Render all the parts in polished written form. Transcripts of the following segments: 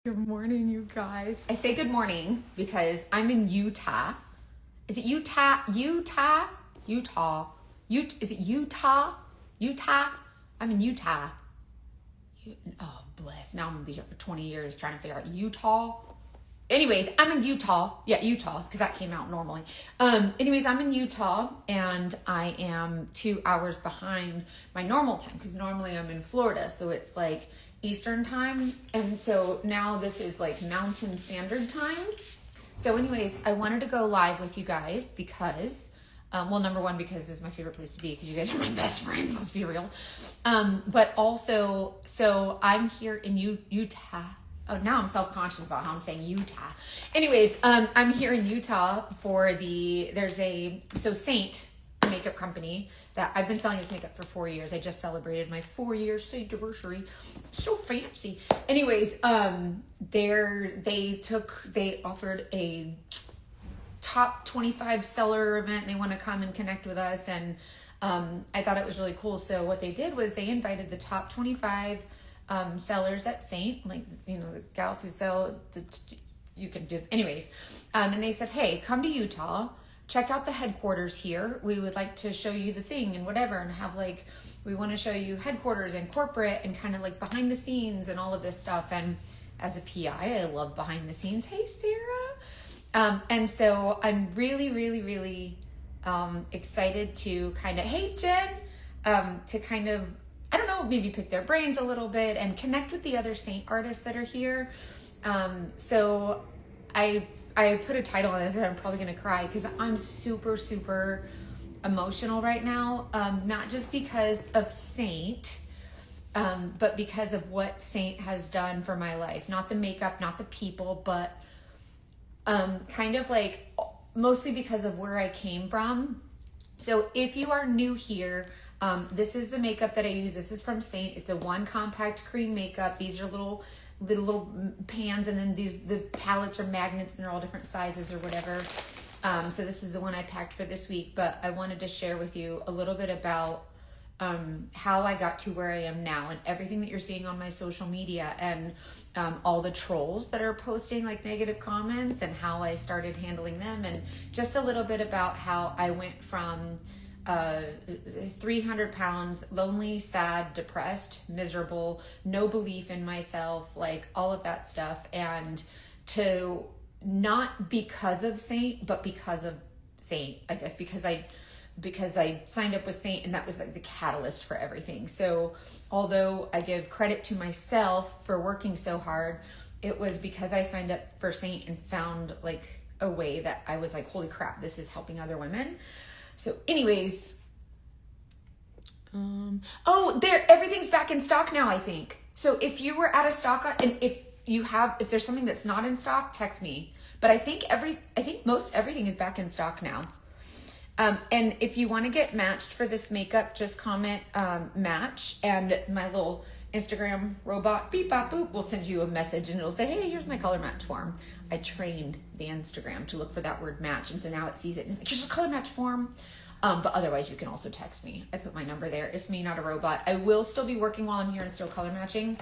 Good morning, you guys. I say good morning because I'm in Utah. Is it Utah? Is it Utah? Utah? I'm in Utah. Oh, bless. Now I'm going to be here for 20 years trying to figure out Utah. Anyways, I'm in Utah. Yeah, Utah, because that came out normally. Anyways, I'm in Utah, and I am 2 hours behind my normal time, because normally I'm in Florida, so it's like Eastern time, and so now this is like Mountain Standard Time. So anyways, I wanted to go live with you guys because, well, number one, because this is my favorite place to be, because you guys are my best friends, let's be real. But also, so I'm here in Utah. Oh, now I'm self-conscious about how I'm saying Utah. Anyways, I'm here in Utah for Saint makeup company that I've been selling this makeup for 4 years. I just celebrated my 4-year Saint anniversary. So fancy. Anyways, they offered a top 25 seller event. They want to come and connect with us, and I thought it was really cool. So what they did was they invited the top 25 sellers at Saint, like, you know, the gals who sell, you can do, anyways. And they said, hey, come to Utah, check out the headquarters here. We would like to show you the thing and whatever, and have like, we want to show you headquarters and corporate and kind of like behind the scenes and all of this stuff. And as a PI, I love behind the scenes. Hey, Sarah. And so I'm really, really, really excited to kind of, hey, Jen, to kind of, I don't know, maybe pick their brains a little bit and connect with the other Saint artists that are here. So I put a title on this and I'm probably going to cry because I'm super, super emotional right now. Not just because of Saint, but because of what Saint has done for my life. Not the makeup, not the people, but kind of like mostly because of where I came from. So if you are new here, this is the makeup that I use. This is from Saint. It's a one compact cream makeup. These are little pans, and then the palettes are magnets, and they're all different sizes or whatever. So this is the one I packed for this week, but I wanted to share with you a little bit about how I got to where I am now, and everything that you're seeing on my social media, and all the trolls that are posting like negative comments, and how I started handling them, and just a little bit about how I went from 300 pounds, lonely, sad, depressed, miserable, no belief in myself, like all of that stuff. And to not because of Saint, but because of Saint, I guess, because I signed up with Saint, and that was like the catalyst for everything. So although I give credit to myself for working so hard, it was because I signed up for Saint and found like a way that I was like, holy crap, this is helping other women. So anyways, everything's back in stock now, I think. So if you were out of stock, and if there's something that's not in stock, text me. But I think most everything is back in stock now. And if you want to get matched for this makeup, just comment match, and my little Instagram robot, beep, bop, boop, will send you a message, and it'll say, hey, here's my color match form. I trained the Instagram to look for that word match, and so now it sees it, and it's like, here's a color match form. But otherwise, you can also text me. I put my number there. It's me, not a robot. I will still be working while I'm here and still color matching.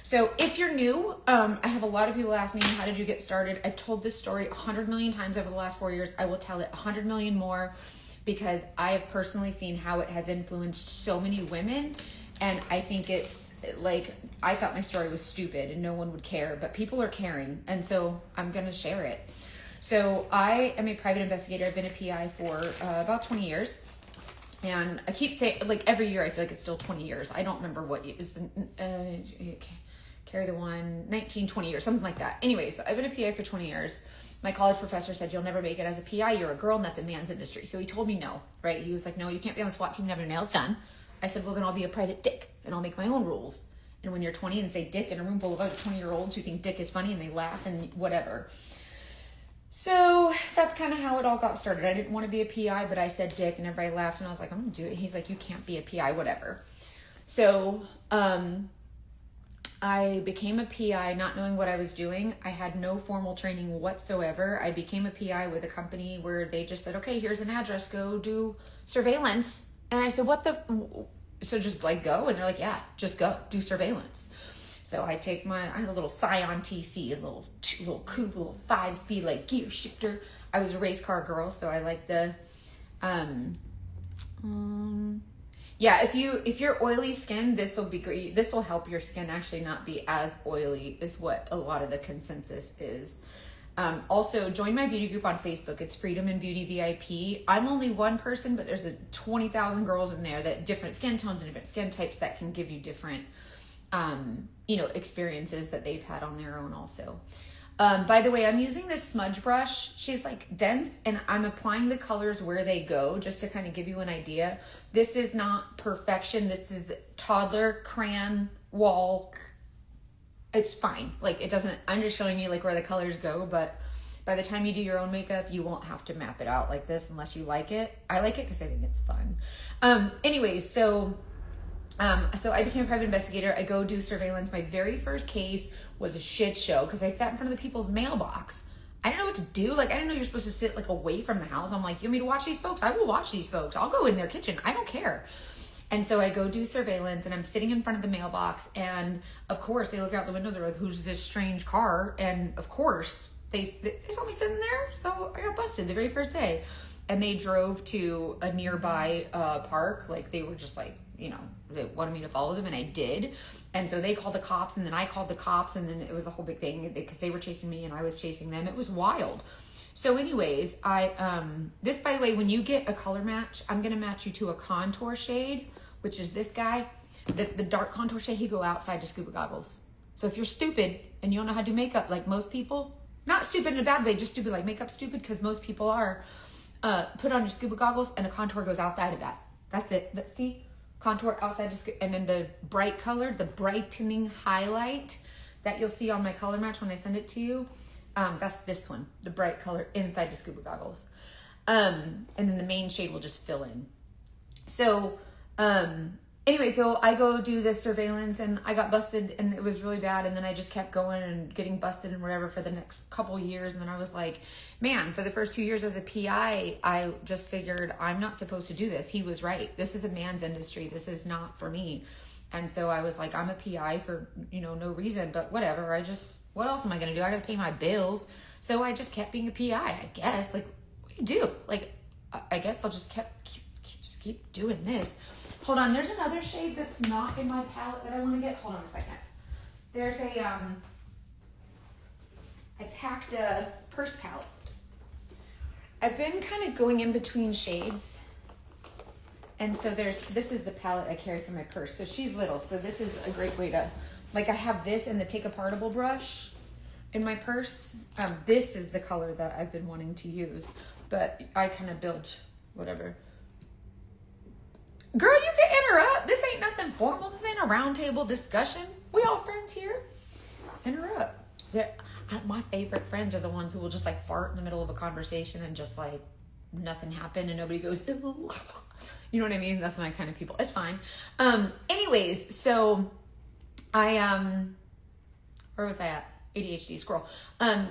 So if you're new, I have a lot of people ask me, how did you get started? I've told this story 100 million times over the last 4 years. I will tell it 100 million more, because I have personally seen how it has influenced so many women. And I think it's like, I thought my story was stupid and no one would care, but people are caring. And so I'm going to share it. So I am a private investigator. I've been a PI for about 20 years. And I keep saying, like, every year I feel like it's still 20 years. I don't remember what is carry the one, 19, 20 years, something like that. Anyways, I've been a PI for 20 years. My college professor said, you'll never make it as a PI. You're a girl, and that's a man's industry. So he told me no, right? He was like, no, you can't be on the SWAT team and have your nails done. I said, well, then I'll be a private dick, and I'll make my own rules. And when you're 20 and say dick in a room full of other 20-year-olds who think dick is funny and they laugh and whatever. So that's kind of how it all got started. I didn't want to be a PI, but I said dick, and everybody laughed, and I was like, I'm going to do it. He's like, you can't be a PI, whatever. So I became a PI not knowing what I was doing. I had no formal training whatsoever. I became a PI with a company where they just said, okay, here's an address, go do surveillance. And I said, so just like go? And they're like, yeah, just go do surveillance. So I had a little Scion TC, a little coupe, a little 5-speed like gear shifter. I was a race car girl, so I like the, yeah, if you're oily skin, this will be great. This will help your skin actually not be as oily, is what a lot of the consensus is. Also, join my beauty group on Facebook. It's Freedom and Beauty VIP. I'm only one person, but there's 20,000 girls in there that different skin tones and different skin types that can give you different, experiences that they've had on their own also. By the way, I'm using this smudge brush. She's like dense, and I'm applying the colors where they go just to kind of give you an idea. This is not perfection. This is toddler crayon wall. It's fine. Like, it doesn't, I'm just showing you like where the colors go, but by the time you do your own makeup, you won't have to map it out like this unless you like it. I like it because I think it's fun. Anyways, so I became a private investigator. I go do surveillance. My very first case was a shit show because I sat in front of the people's mailbox. I didn't know what to do. Like, I didn't know you're supposed to sit like away from the house. I'm like, you want me to watch these folks? I will watch these folks. I'll go in their kitchen. I don't care. And so I go do surveillance, and I'm sitting in front of the mailbox, and of course they look out the window. They're like, who's this strange car? And of course they saw me sitting there. So I got busted the very first day. And they drove to a nearby park. Like, they were just like, they wanted me to follow them, and I did. And so they called the cops, and then I called the cops, and then it was a whole big thing because they were chasing me and I was chasing them. It was wild. So anyways, this, by the way, when you get a color match, I'm going to match you to a contour shade, which is this guy. The dark contour shade, he go outside to scuba goggles. So if you're stupid and you don't know how to do makeup like most people, not stupid in a bad way, just stupid like makeup stupid, because most people are, put on your scuba goggles and a contour goes outside of that. That's it. See? Contour outside, and then the bright color, the brightening highlight that you'll see on my color match when I send it to you. That's this one, the bright color inside the scuba goggles. And then the main shade will just fill in. So, anyway, so I go do this surveillance, and I got busted, and it was really bad. And then I just kept going and getting busted and whatever for the next couple years. And then I was like, man, for the first 2 years as a PI, I just figured I'm not supposed to do this. He was right. This is a man's industry. This is not for me. And so I was like, I'm a PI for, no reason, but whatever. What else am I going to do? I got to pay my bills. So I just kept being a PI, I guess. Like, what do you do? Like, I guess I'll just keep doing this. Hold on, there's another shade that's not in my palette that I want to get. Hold on a second. There's I packed a purse palette. I've been kind of going in between shades. And so this is the palette I carry for my purse. So she's little, so this is a great way to, like, I have this and the take apartable brush in my purse. This is the color that I've been wanting to use, but I kind of build whatever. Girl, you can interrupt. This ain't nothing formal. This ain't a round table discussion. We all friends here. Interrupt. My favorite friends are the ones who will just like fart in the middle of a conversation and just like nothing happened and nobody goes, ooh. You know what I mean? That's my kind of people. It's fine. Anyways, so I where was I at? ADHD scroll.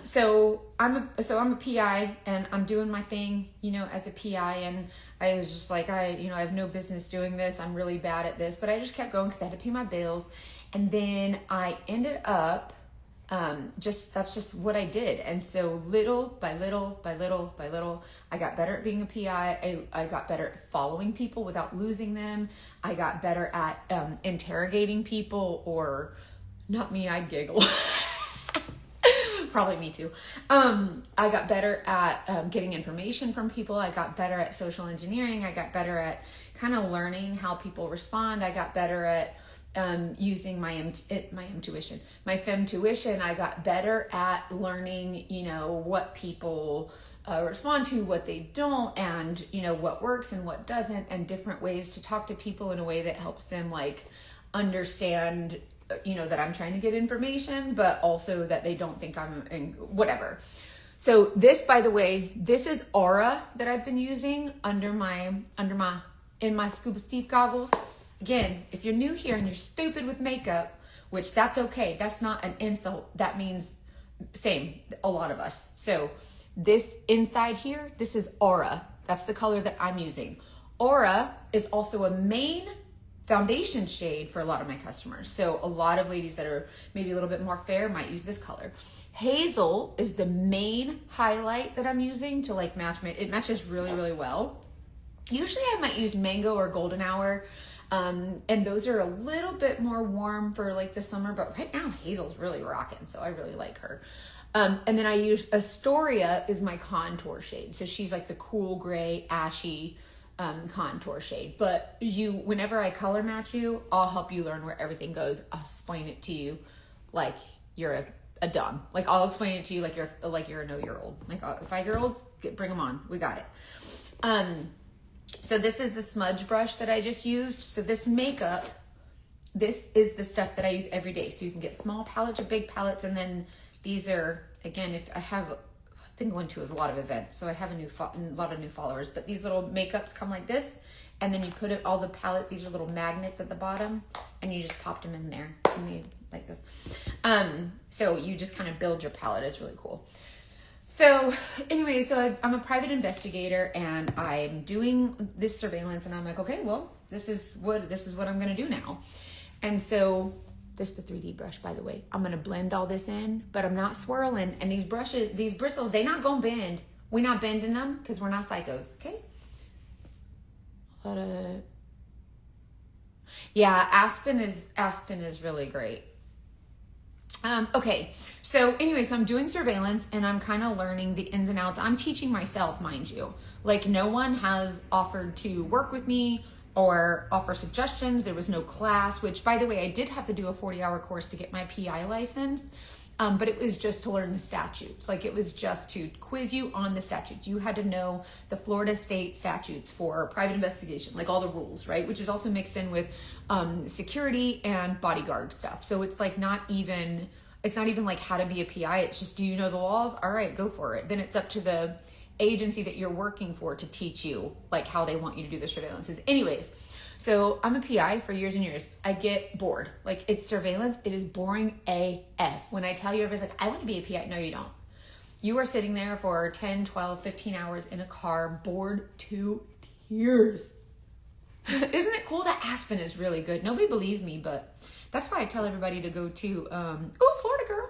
So I'm a PI, and I'm doing my thing, as a PI, and I was just like, I have no business doing this. I'm really bad at this, but I just kept going because I had to pay my bills. And then I ended up, that's just what I did. And so little by little, I got better at being a PI. I got better at following people without losing them. I got better at interrogating people, or not me, I'd giggle. Probably me too. I got better at getting information from people. I got better at social engineering. I got better at kind of learning how people respond. I got better at using my intuition, my femtuition. I got better at learning, what people respond to, what they don't, and what works and what doesn't, and different ways to talk to people in a way that helps them like understand that I'm trying to get information, but also that they don't think I'm in whatever. So this, by the way, this is Aura that I've been using in my Scuba Steve goggles. Again, if you're new here and you're stupid with makeup, which that's okay. That's not an insult. That means same, a lot of us. So this inside here, this is Aura. That's the color that I'm using. Aura is also a main foundation shade for a lot of my customers. So a lot of ladies that are maybe a little bit more fair might use this color. Hazel is the main highlight that I'm using to like match it matches really, really well. Usually I might use Mango or Golden Hour. And those are a little bit more warm for like the summer, but right now Hazel's really rocking. So I really like her. And then I use Astoria is my contour shade. So she's like the cool gray, ashy, contour shade. But whenever I color match you, I'll help you learn where everything goes. I'll explain it to you like you're a dumb. Like I'll explain it to you like you're a no-year-old. Like 5-year-olds, bring them on. We got it. So this is the smudge brush that I just used. So this makeup, this is the stuff that I use every day. So you can get small palettes or big palettes. And then these are, again, I've been going to a lot of events, so I have a lot of new followers, but these little makeups come like this. And then you put all the palettes, these are little magnets at the bottom, and you just pop them in there. And like this. So you just kind of build your palette. It's really cool. So anyway, so I'm a private investigator and I'm doing this surveillance and I'm like, okay, well, this is what I'm going to do now. And so this is the 3D brush, by the way. I'm going to blend all this in, but I'm not swirling. And these bristles, they not going to bend. We're not bending them because we're not psychos. Okay. Yeah, Aspen is really great. Okay, so anyway, so I'm doing surveillance and I'm kind of learning the ins and outs. I'm teaching myself, mind you. Like no one has offered to work with me or offer suggestions. There was no class, which by the way, I did have to do a 40-hour course to get my PI license. But it was just to learn the statutes. Like it was just to quiz you on the statutes. You had to know the Florida state statutes for private investigation, like all the rules, right? Which is also mixed in with security and bodyguard stuff. So it's like it's not even like how to be a PI. It's just, do you know the laws? All right, go for it. Then it's up to the agency that you're working for to teach you like how they want you to do the surveillances. Anyways, so I'm a PI for years and years. I get bored. Like it's surveillance. It is boring AF. When I tell you, everybody's like, I want to be a PI. No, you don't. You are sitting there for 10, 12, 15 hours in a car, bored to tears. Isn't it cool that Aspen is really good? Nobody believes me, but that's why I tell everybody to go to, Florida girl.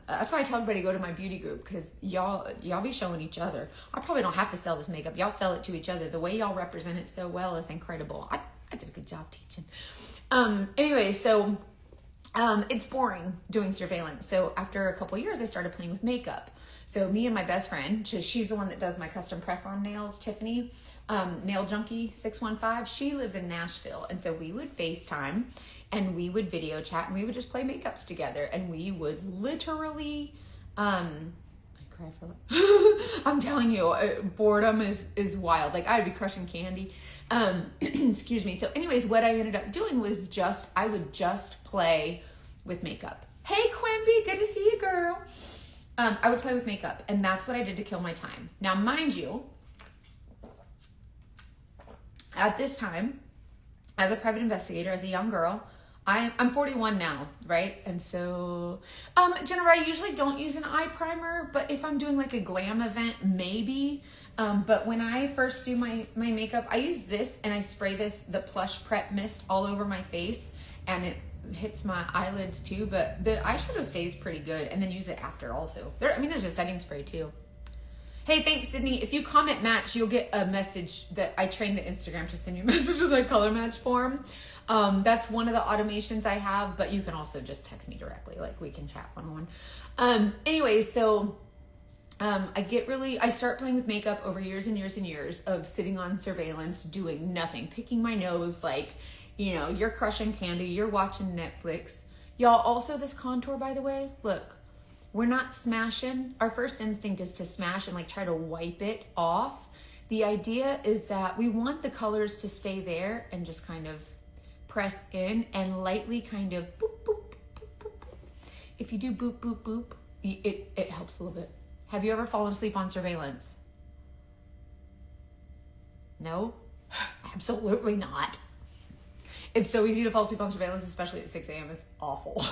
That's why I tell everybody to go to my beauty group because y'all be showing each other. I probably don't have to sell this makeup. Y'all sell it to each other. The way y'all represent it so well is incredible. I did a good job teaching. Anyway, so it's boring doing surveillance. So after a couple years, I started playing with makeup. So me and my best friend, she's the one that does my custom press-on nails, Tiffany, Nail Junkie 615. She lives in Nashville. And so we would FaceTime and we would video chat and we would just play makeups together. And we would literally, I cry for that. I'm telling you, boredom is wild. Like I would be crushing candy. Excuse me. So anyways, what I ended up doing was I would just play with makeup. Hey, Quimby, good to see you, girl. I would play with makeup, and that's what I did to kill my time. Now, mind you, at this time, as a private investigator, as a young girl, I'm 41 now, right? And so, Jennifer, I usually don't use an eye primer, but if I'm doing like a glam event, maybe. But when I first do my makeup, I use this and I spray the Plush Prep Mist all over my face, and it hits my eyelids too, but the eyeshadow stays pretty good, and then use it after also. There's a setting spray too. Hey, thanks, Sydney. If you comment match, you'll get a message that I trained the Instagram to send you messages like color match form. That's one of the automations I have, but you can also just text me directly. Like we can chat one-on-one. Anyways, so I start playing with makeup over years and years and years of sitting on surveillance, doing nothing, picking my nose, like, you're crushing candy, you're watching Netflix. Y'all, also this contour, by the way, look, we're not smashing. Our first instinct is to smash and like try to wipe it off. The idea is that we want the colors to stay there and just kind of press in and lightly kind of boop, boop, boop, boop, boop. If you do boop, boop, boop, it helps a little bit. Have you ever fallen asleep on surveillance? No? Absolutely not. It's so easy to fall asleep on surveillance, especially at 6 a.m. It's awful.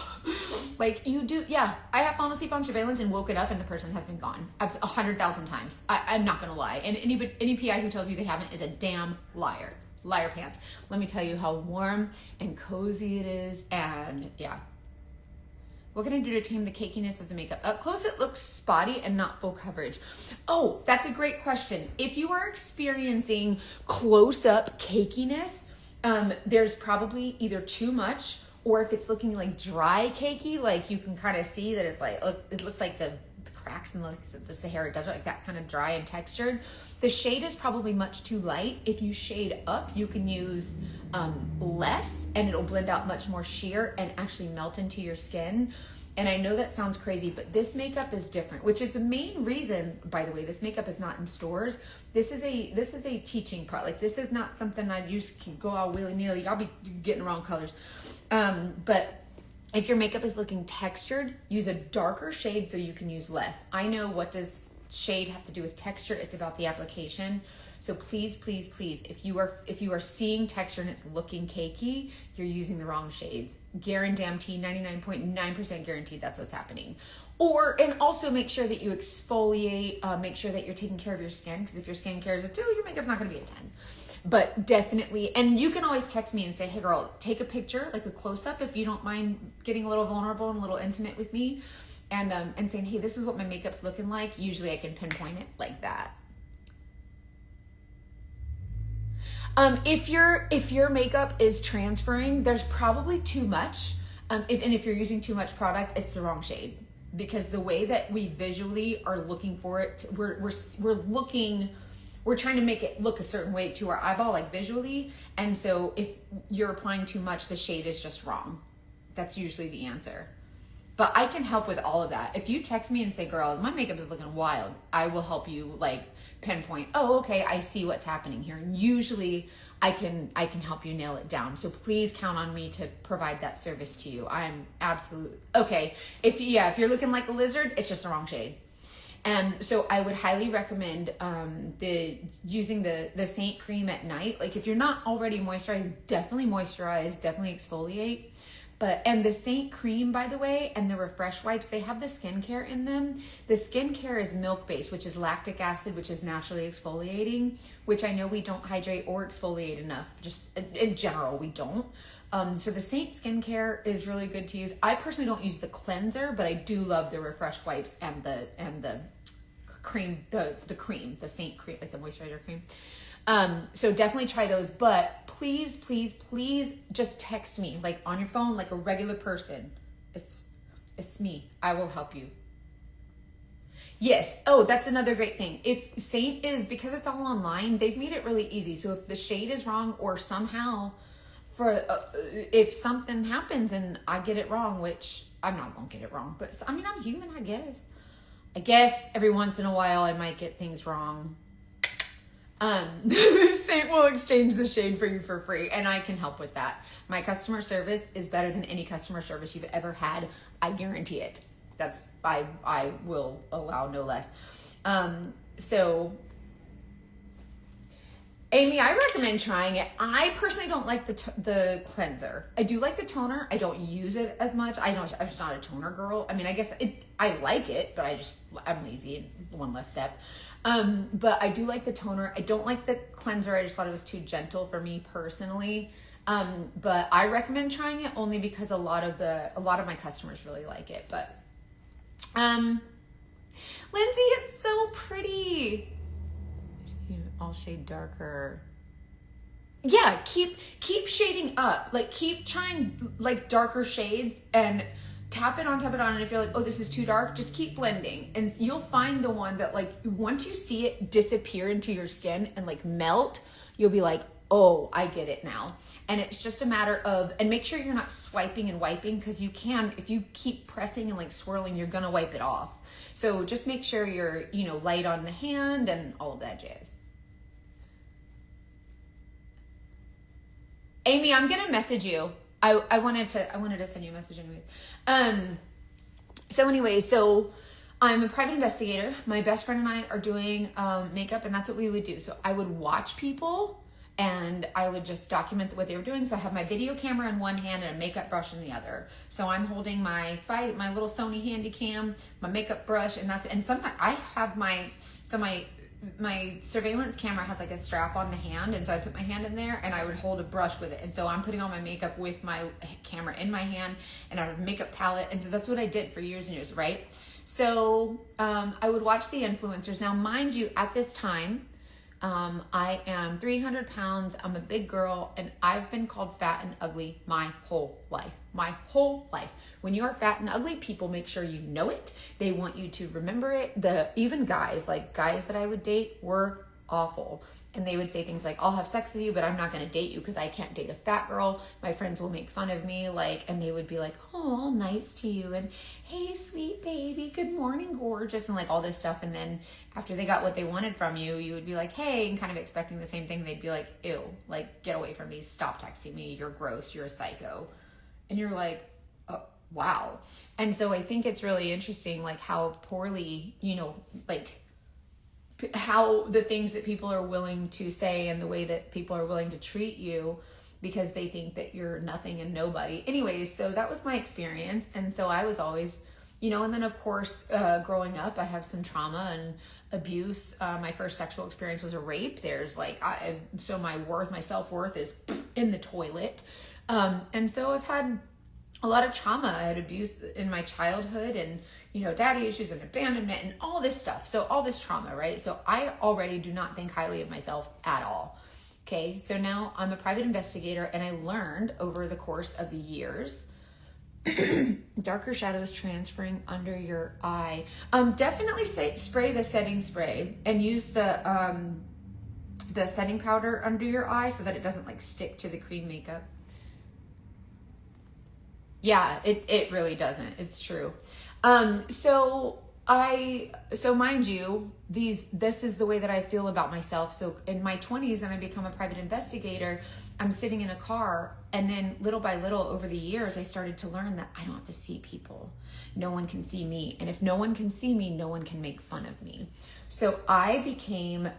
Like you do, yeah. I have fallen asleep on surveillance and woken up and the person has been gone 100,000 times. I'm not gonna lie. And any PI who tells you they haven't is a damn liar. liar pants. Let me tell you how warm and cozy it is. And yeah. What can I do to tame the cakiness of the makeup? Up close, it looks spotty and not full coverage. Oh, that's a great question. If you are experiencing close-up cakiness, there's probably either too much, or if it's looking like dry cakey, like you can kind of see that it's like, it looks like the cracks in the Sahara Desert, like that kind of dry and textured. The shade is probably much too light. If you shade up, you can use less, and it'll blend out much more sheer and actually melt into your skin. And I know that sounds crazy, but this makeup is different, which is the main reason, by the way, this makeup is not in stores. This is a teaching part. Like, this is not something I just can go all willy-nilly. Y'all be getting the wrong colors. But if your makeup is looking textured, use a darker shade so you can use less. I know, what does shade have to do with texture? It's about the application. So please, please, please, if you are seeing texture and it's looking cakey, you're using the wrong shades. Guarantee, 99.9% guaranteed that's what's happening. And also make sure that you exfoliate, make sure that you're taking care of your skin, because if your skin care is a 2, your makeup's not gonna be a 10. But definitely, and you can always text me and say, hey girl, take a picture, like a close-up, if you don't mind getting a little vulnerable and a little intimate with me, and saying, hey, this is what my makeup's looking like. Usually I can pinpoint it like that. If your makeup is transferring, there's probably too much. If you're using too much product, it's the wrong shade, because the way that we visually are looking for it, we're trying to make it look a certain way to our eyeball, like visually. And so if you're applying too much, the shade is just wrong. That's usually the answer. But I can help with all of that. If you text me and say, girl, my makeup is looking wild, I will help you like pinpoint, oh, okay, I see what's happening here. And usually I can help you nail it down. So please count on me to provide that service to you. I'm absolutely okay. If you're looking like a lizard, it's just the wrong shade. So I would highly recommend using the Saint cream at night. Like, if you're not already moisturized, definitely moisturize, definitely exfoliate. And the Saint cream, by the way, and the Refresh wipes, they have the skincare in them. The skincare is milk-based, which is lactic acid, which is naturally exfoliating, which I know we don't hydrate or exfoliate enough. Just in general, we don't. So the Saint skincare is really good to use. I personally don't use the cleanser, but I do love the Refresh wipes and the cream, the cream, the Saint cream, like the moisturizer cream. So definitely try those, but please, please, please just text me, like on your phone, like a regular person. It's me. I will help you. Yes. Oh, that's another great thing. If Saint is, because it's all online, they've made it really easy. So if the shade is wrong, or somehow if something happens and I get it wrong, which I'm not going to get it wrong, but I mean, I'm human, I guess. I guess every once in a while I might get things wrong. Saint will exchange the shade for you for free, and I can help with that. My customer service is better than any customer service you've ever had. I guarantee it. I will allow no less. So Amy, I recommend trying it. I personally don't like the cleanser. I do like the toner. I don't use it as much. I'm just not a toner girl. I mean, I guess I like it, but I'm lazy. One less step. But I do like the toner. I don't like the cleanser. I just thought it was too gentle for me personally. But I recommend trying it only because a lot of my customers really like it. But Lindsay, it's so pretty. I'll shade darker. Yeah, keep shading up. Like, keep trying like darker shades and tap it on. And if you're like, oh, this is too dark, just keep blending. And you'll find the one that, like, once you see it disappear into your skin and like melt, you'll be like, oh, I get it now. And it's just a matter of, and make sure you're not swiping and wiping, because you can, if you keep pressing and like swirling, you're gonna wipe it off. So just make sure you're, light on the hand and all of that jazz. Amy, I'm gonna message you. I wanted to send you a message anyways. So I'm a private investigator. My best friend and I are doing makeup, and that's what we would do. So I would watch people and I would just document what they were doing. So I have my video camera in one hand and a makeup brush in the other. So I'm holding my little Sony Handycam, my makeup brush, and sometimes I have my my surveillance camera has like a strap on the hand, and so I put my hand in there and I would hold a brush with it, and so I'm putting on my makeup with my camera in my hand, and I have a makeup palette, and so that's what I did for years and years, right? So I would watch the influencers. Now, mind you, at this time, I am 300 pounds. I'm a big girl, and I've been called fat and ugly my whole life. My whole life. When you are fat and ugly, people make sure you know it. They want you to remember it. Even guys that I would date were awful. And they would say things like, I'll have sex with you, but I'm not going to date you because I can't date a fat girl. My friends will make fun of me, and they would be like, oh, all nice to you. And hey, sweet baby, good morning, gorgeous. And all this stuff. And then after they got what they wanted from you, you would be like, hey, and kind of expecting the same thing. They'd be like, ew, get away from me. Stop texting me. You're gross. You're a psycho. And you're like, oh, wow. And so I think it's really interesting, how poorly, how the things that people are willing to say and the way that people are willing to treat you because they think that you're nothing and nobody. Anyways, so that was my experience. And so I was always, and then of course, growing up, I have some trauma and abuse. My first sexual experience was a rape. There's so my self-worth is in the toilet. And so I've had a lot of trauma. I had abuse in my childhood and, daddy issues and abandonment and all this stuff. So all this trauma, right? So I already do not think highly of myself at all. Okay. So now I'm a private investigator, and I learned over the course of the years, darker shadows transferring under your eye. Definitely spray the setting spray and use the setting powder under your eye so that it doesn't stick to the cream makeup. Yeah, it really doesn't. It's true. So mind you, this is the way that I feel about myself. So in my 20s, and I become a private investigator, I'm sitting in a car, and then little by little over the years, I started to learn that I don't have to see people. No one can see me. And if no one can see me, no one can make fun of me. So I became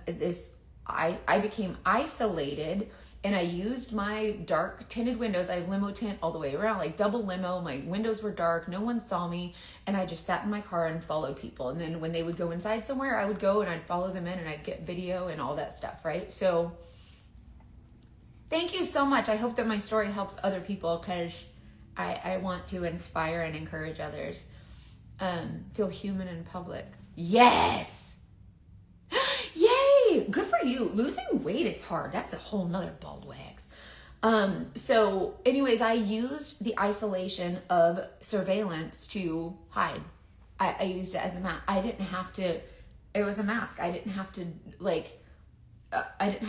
isolated, and I used my dark tinted windows. I have limo tint all the way around, double limo. My windows were dark. No one saw me. And I just sat in my car and followed people. And then when they would go inside somewhere, I would go and I'd follow them in, and I'd get video and all that stuff, right? So thank you so much. I hope that my story helps other people, because I want to inspire and encourage others. Feel human in public. Yes. Yay! Good for you. Losing weight is hard. That's a whole nother bald wags. So anyways, I used the isolation of surveillance to hide. I used it as a mask. It was a mask. I didn't have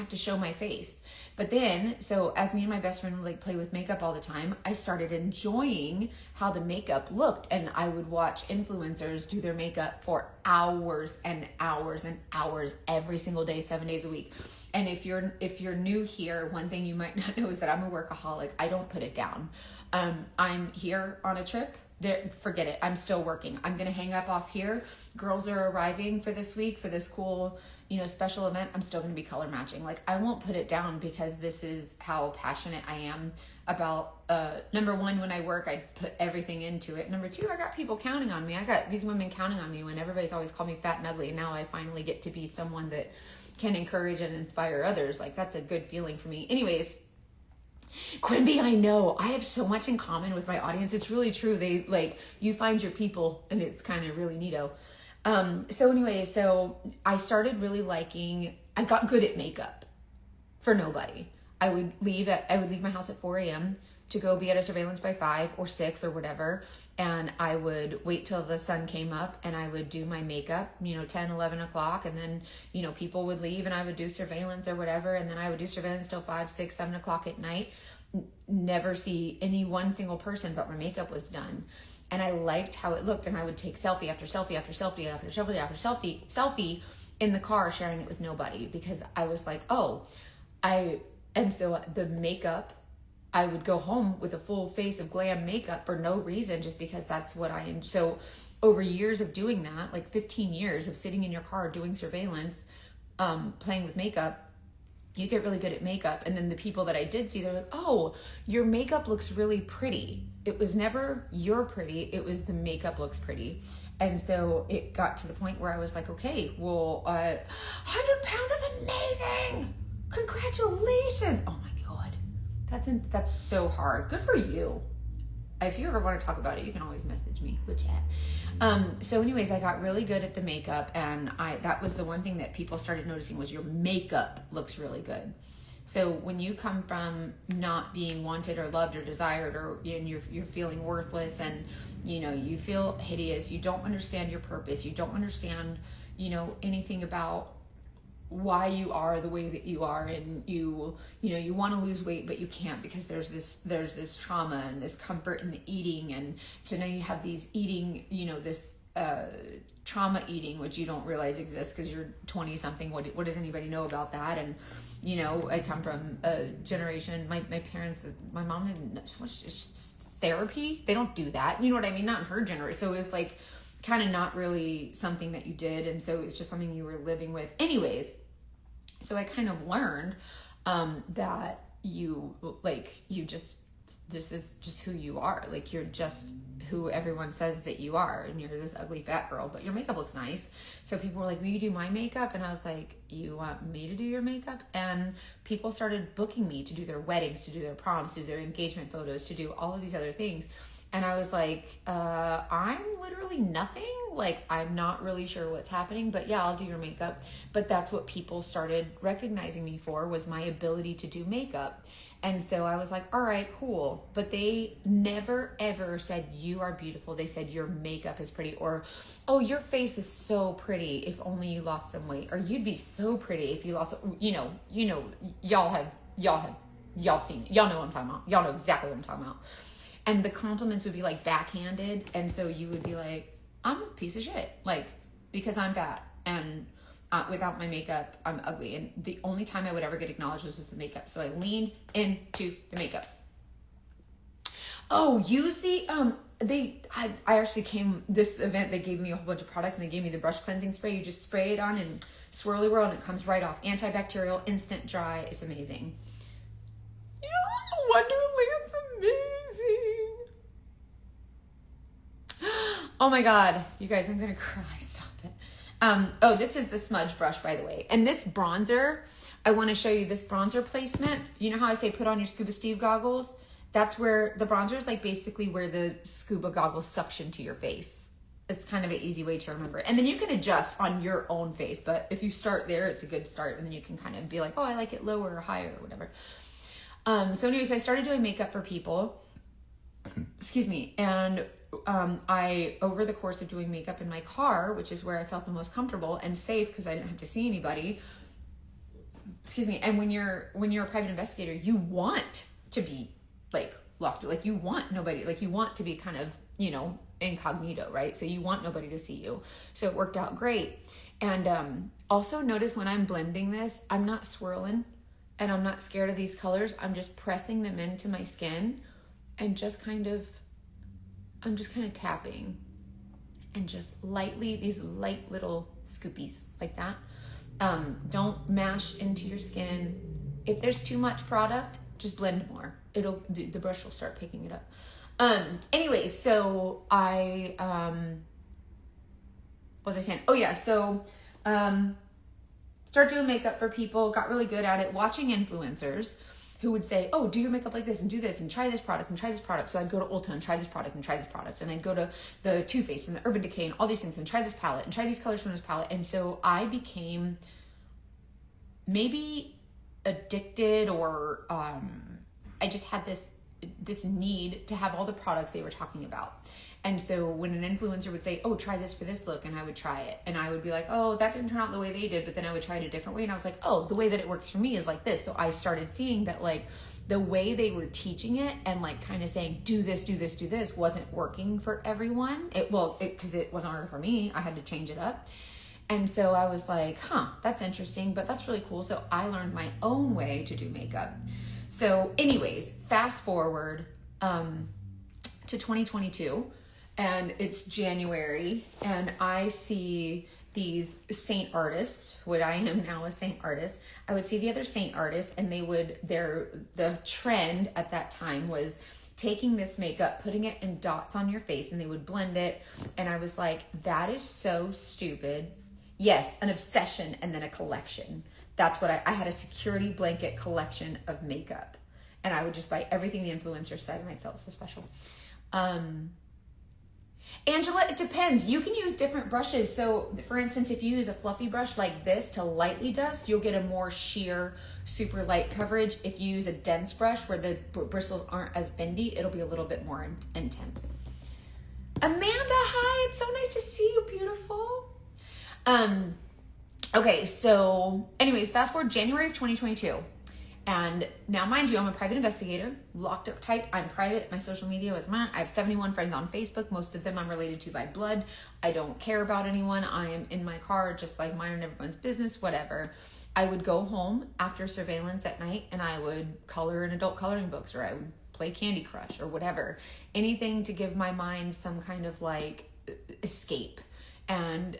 to show my face. But then, so as me and my best friend would play with makeup all the time, I started enjoying how the makeup looked, and I would watch influencers do their makeup for hours and hours and hours every single day, 7 days a week. And if you're new here, one thing you might not know is that I'm a workaholic. I don't put it down. I'm here on a trip. Forget it. I'm still working. I'm going to hang up off here. Girls are arriving for this week for this cool, special event. I'm still going to be color matching. I won't put it down, because this is how passionate I am about, number one, when I work, I put everything into it. Number two, I got people counting on me. I got these women counting on me when everybody's always called me fat and ugly. And now I finally get to be someone that can encourage and inspire others. That's a good feeling for me. Anyways, Quimby, I know I have so much in common with my audience. It's really true. They you find your people, and it's kind of really neato. So I started really I got good at makeup for nobody. I would leave my house at 4 a.m. to go be at a surveillance by 5 or 6 or whatever. And I would wait till the sun came up, and I would do my makeup, 10, 11 o'clock. And then, people would leave, and I would do surveillance or whatever. And then I would do surveillance till 5, 6, 7 o'clock at night. Never see one single person, but my makeup was done. And I liked how it looked. And I would take selfie after selfie after selfie after selfie after selfie in the car, sharing it with nobody, because I was like, and so the makeup, I would go home with a full face of glam makeup for no reason, just because that's what I am. So over years of doing that, 15 years of sitting in your car doing surveillance, playing with makeup, you get really good at makeup. And then the people that I did see, they're like, oh, your makeup looks really pretty. It was never you're pretty. It was the makeup looks pretty. And so it got to the point where I was like, okay, well, 100 pounds, that's amazing. Congratulations. Oh my God. That's so hard. Good for you. If you ever want to talk about it, you can always message me with chat. So anyways, I got really good at the makeup, and that was the one thing that people started noticing was your makeup looks really good. So when you come from not being wanted or loved or desired, or and you're feeling worthless, and you feel hideous, you don't understand your purpose, you don't understand anything about why you are the way that you are, and you want to lose weight but you can't because there's this trauma and this comfort in the eating, and so now you have these eating, this trauma eating, which you don't realize exists because you're 20 something. What does anybody know about that? And I come from a generation, my parents, my mom didn't, it's therapy, they don't do that, you know what I mean, not in her generation. So it was like kind of not really something that you did, and so it's just something you were living with anyways. So I kind of learned that this is just who you are. Like, you're just who everyone says that you are, and you're this ugly fat girl, but your makeup looks nice. So people were like, will you do my makeup? And I was like, you want me to do your makeup? And people started booking me to do their weddings, to do their proms, to do their engagement photos, to do all of these other things. And I was like, I'm literally nothing. Like, I'm not really sure what's happening, but yeah, I'll do your makeup. But that's what people started recognizing me for, was my ability to do makeup. And so I was like, all right, cool. But they never, ever said, you are beautiful. They said, your makeup is pretty, or, oh, your face is so pretty if only you lost some weight, or you'd be so pretty if you lost, y'all seen it. Y'all know what I'm talking about. Y'all know exactly what I'm talking about. And the compliments would be like backhanded. And so you would be like, I'm a piece of shit. Like, because I'm fat, and without my makeup, I'm ugly. And the only time I would ever get acknowledged was with the makeup. So I leaned into the makeup. Oh, use the, I actually this event, they gave me a whole bunch of products, and they gave me the brush cleansing spray. You just spray it on and swirly whirl, and it comes right off. Antibacterial, instant dry. It's amazing. Yeah, Wonderland's amazing. Oh my God, you guys, I'm gonna cry. Stop it. This is the smudge brush, by the way. And this bronzer, I want to show you this bronzer placement. You know how I say put on your Scuba Steve goggles? That's where the bronzer is, like, basically where the scuba goggles suction to your face. It's kind of an easy way to remember it. And then you can adjust on your own face, but if you start there, it's a good start. And then you can kind of be like, oh, I like it lower or higher or whatever. So anyways, I started doing makeup for people. Excuse me. And I, over the course of doing makeup in my car, which is where I felt the most comfortable and safe because I didn't have to see anybody. Excuse me. And when you're a private investigator, you want to be like locked, like you want nobody, like you want to be kind of, incognito, right? So you want nobody to see you. So it worked out great. And also notice when I'm blending this, I'm not swirling, and I'm not scared of these colors. I'm just pressing them into my skin, and I'm just kind of tapping, and just lightly, these light little scoopies like that. Don't mash into your skin. If there's too much product, just blend more. The brush will start picking it up. Anyways, so what was I saying? Oh yeah, so start doing makeup for people, got really good at it, watching influencers who would say, oh, do your makeup like this and do this and try this product and try this product. So I'd go to Ulta and try this product and try this product. And I'd go to the Too Faced and the Urban Decay and all these things and try this palette and try these colors from this palette. And so I became maybe addicted, or I just had this need to have all the products they were talking about. And so when an influencer would say, oh, try this for this look, and I would try it, and I would be like, oh, that didn't turn out the way they did, but then I would try it a different way, and I was like, oh, the way that it works for me is like this. So I started seeing that, like, the way they were teaching it and, like, kind of saying, do this, do this, do this, wasn't working for everyone. Because it wasn't hard for me. I had to change it up. And so I was like, that's interesting, but that's really cool. So I learned my own way to do makeup. So anyways, fast forward to 2022, and it's January, and I see these Saint artists, what I am now a Saint artist. I would see the other Saint artists, and the trend at that time was taking this makeup, putting it in dots on your face, and they would blend it. And I was like, that is so stupid. Yes, an obsession and then a collection. That's what I had a security blanket collection of makeup. And I would just buy everything the influencer said, and I felt so special. Angela, it depends. You can use different brushes. So for instance, if you use a fluffy brush like this to lightly dust, you'll get a more sheer, super light coverage. If you use a dense brush where the bristles aren't as bendy, it'll be a little bit more intense. Amanda, hi. It's so nice to see you, beautiful. Okay, so anyways, fast forward January of 2022. And now, mind you, I'm a private investigator, locked up tight. I'm private. My social media is mine. I have 71 friends on Facebook. Most of them I'm related to by blood. I don't care about anyone. I am in my car, just like mine and everyone's business, whatever. I would go home after surveillance at night and I would color in adult coloring books, or I would play Candy Crush or whatever. Anything to give my mind some kind of like escape. And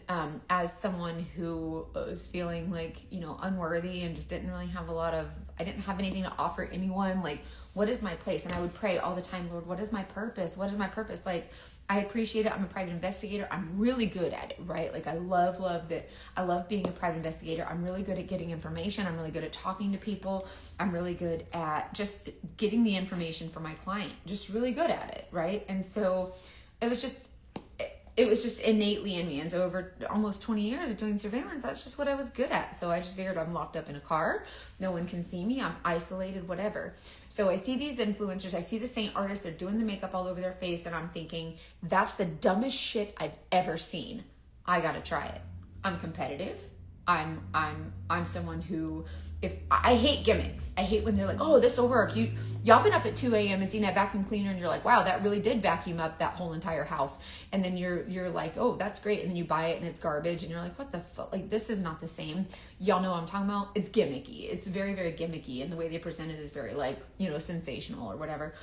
as someone who was feeling like, you know, unworthy and just didn't really have I didn't have anything to offer anyone, like, what is my place? And I would pray all the time, Lord, what is my purpose? What is my purpose? Like, I appreciate it. I'm a private investigator. I'm really good at it, right? Like, I love that. I love being a private investigator. I'm really good at getting information. I'm really good at talking to people. I'm really good at just getting the information for my client. Just really good at it, right? And so it was just innately in me. And so over almost 20 years of doing surveillance, that's just what I was good at. So I just figured, I'm locked up in a car. No one can see me. I'm isolated, whatever. So I see these influencers. I see the Saint artists. They're doing the makeup all over their face. And I'm thinking, that's the dumbest shit I've ever seen. I got to try it. I'm competitive. I'm someone who, if I hate gimmicks. I hate when they're like, oh, this will work. Y'all been up at 2 a.m. and seen that vacuum cleaner and you're like, wow, that really did vacuum up that whole entire house. And then you're like, oh, that's great. And then you buy it and it's garbage and you're like, what the fuck? Like, this is not the same. Y'all know what I'm talking about? It's gimmicky. It's very, very gimmicky. And the way they present it is very, like, you know, sensational or whatever.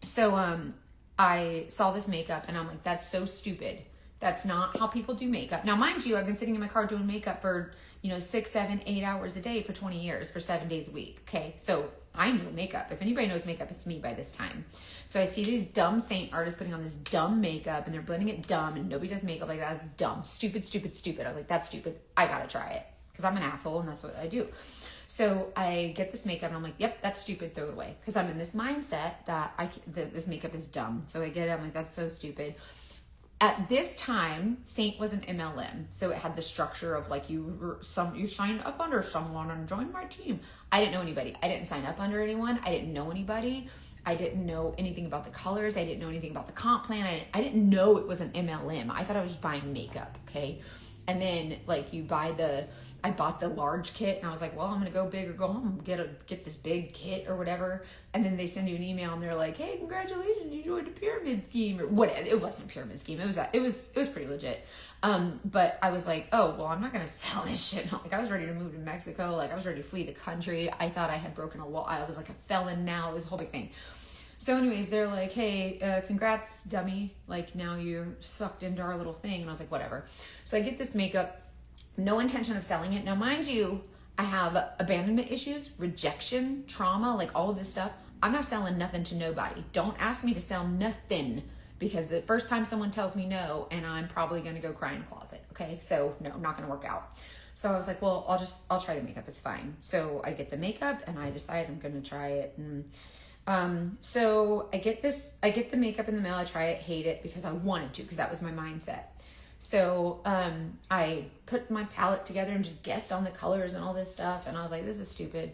So I saw this makeup and I'm like, that's so stupid. That's not how people do makeup. Now, mind you, I've been sitting in my car doing makeup for, 6, 7, 8 hours a day for 20 years, for 7 days a week. Okay. So I know makeup. If anybody knows makeup, it's me by this time. So I see these dumb Saint artists putting on this dumb makeup and they're blending it dumb and nobody does makeup like that. It's dumb, stupid, stupid, stupid. I was like, that's stupid. I got to try it because I'm an asshole and that's what I do. So I get this makeup and I'm like, yep, that's stupid. Throw it away. Cause I'm in this mindset that this makeup is dumb. So I get it. I'm like, that's so stupid. At this time, Saint was an MLM, so it had the structure of like you signed up under someone and joined my team. I didn't know anybody. I didn't sign up under anyone. I didn't know anybody. I didn't know anything about the colors. I didn't know anything about the comp plan. I didn't know it was an MLM. I thought I was just buying makeup, okay? And then like I bought the large kit and I was like, well, I'm going to go big or go home, get this big kit or whatever. And then they send you an email and they're like, hey, congratulations, you joined a pyramid scheme or whatever. It wasn't a pyramid scheme. It was pretty legit. But I was like, oh, well, I'm not going to sell this shit. Like, I was ready to move to Mexico. Like, I was ready to flee the country. I thought I had broken a law. I was like a felon now. It was a whole big thing. So anyways, they're like, hey, congrats, dummy. Like, now you're sucked into our little thing. And I was like, whatever. So I get this makeup, no intention of selling it. Now, mind you, I have abandonment issues, rejection, trauma, like all of this stuff. I'm not selling nothing to nobody. Don't ask me to sell nothing because the first time someone tells me no, and I'm probably going to go cry in a closet. Okay. So no, not going to work out. So I was like, well, I'll try the makeup. It's fine. So I get the makeup and I decide I'm going to try it. And so I get the makeup in the mail. I try it, hate it because I wanted to, because that was my mindset. So I put my palette together and just guessed on the colors and all this stuff. And I was like, this is stupid.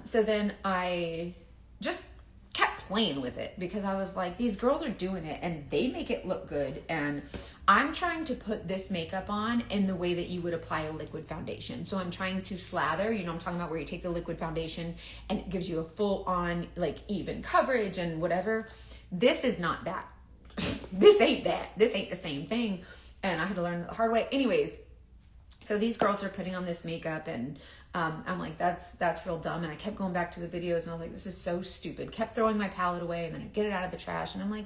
So then I just kept playing with it because I was like, these girls are doing it and they make it look good. And I'm trying to put this makeup on in the way that you would apply a liquid foundation. So I'm trying to slather, I'm talking about where you take the liquid foundation and it gives you a full on like even coverage and whatever. This is not that. This ain't that. This ain't the same thing. And I had to learn the hard way. Anyways, so these girls are putting on this makeup and I'm like, that's real dumb. And I kept going back to the videos and I was like, this is so stupid. Kept throwing my palette away and then I get it out of the trash. And I'm like,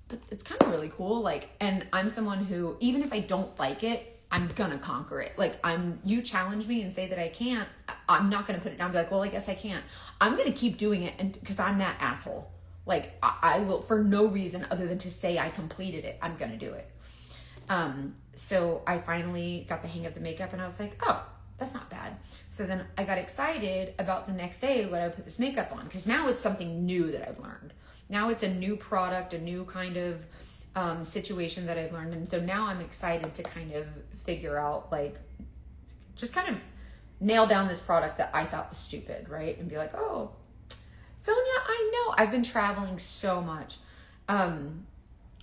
but it's kind of really cool. Like, and I'm someone who, even if I don't like it, I'm gonna conquer it. Like you challenge me and say that I can't, I'm not gonna put it down and be like, well, I guess I can't. I'm gonna keep doing it and because I'm that asshole. Like I will, for no reason other than to say I completed it, I'm going to do it. So I finally got the hang of the makeup and I was like, oh, that's not bad. So then I got excited about the next day when I put this makeup on, because now it's something new that I've learned. Now it's a new product, a new kind of situation that I've learned. And so now I'm excited to kind of figure out, like, just kind of nail down this product that I thought was stupid, right? And be like, oh, Sonia, I know I've been traveling so much,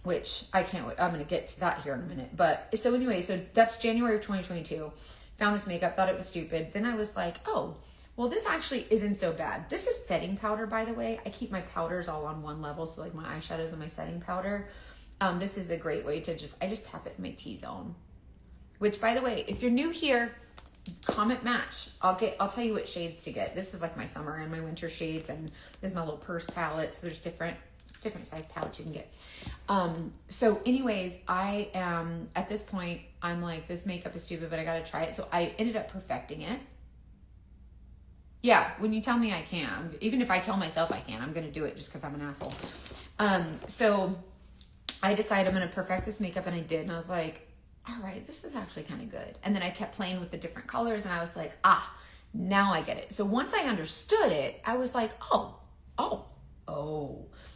which I can't wait. I'm going to get to that here in a minute. But so anyway, so that's January of 2022. Found this makeup, thought it was stupid. Then I was like, oh, well, this actually isn't so bad. This is setting powder, by the way. I keep my powders all on one level. So like my eyeshadows and my setting powder. This is a great way to I just tap it in my T-zone, which, by the way, if you're new here, comment match. I'll tell you what shades to get. This is like my summer and my winter shades, and this is my little purse palette. So there's different size palettes you can get. So anyways, I am at this point, I'm like, this makeup is stupid, but I got to try it. So I ended up perfecting it. Yeah. When you tell me I can, even if I tell myself I can, I'm going to do it just cause I'm an asshole. So I decided I'm going to perfect this makeup, and I did. And I was like, all right, this is actually kind of good. And then I kept playing with the different colors, and I was like, now I get it. So once I understood it, I was like, oh.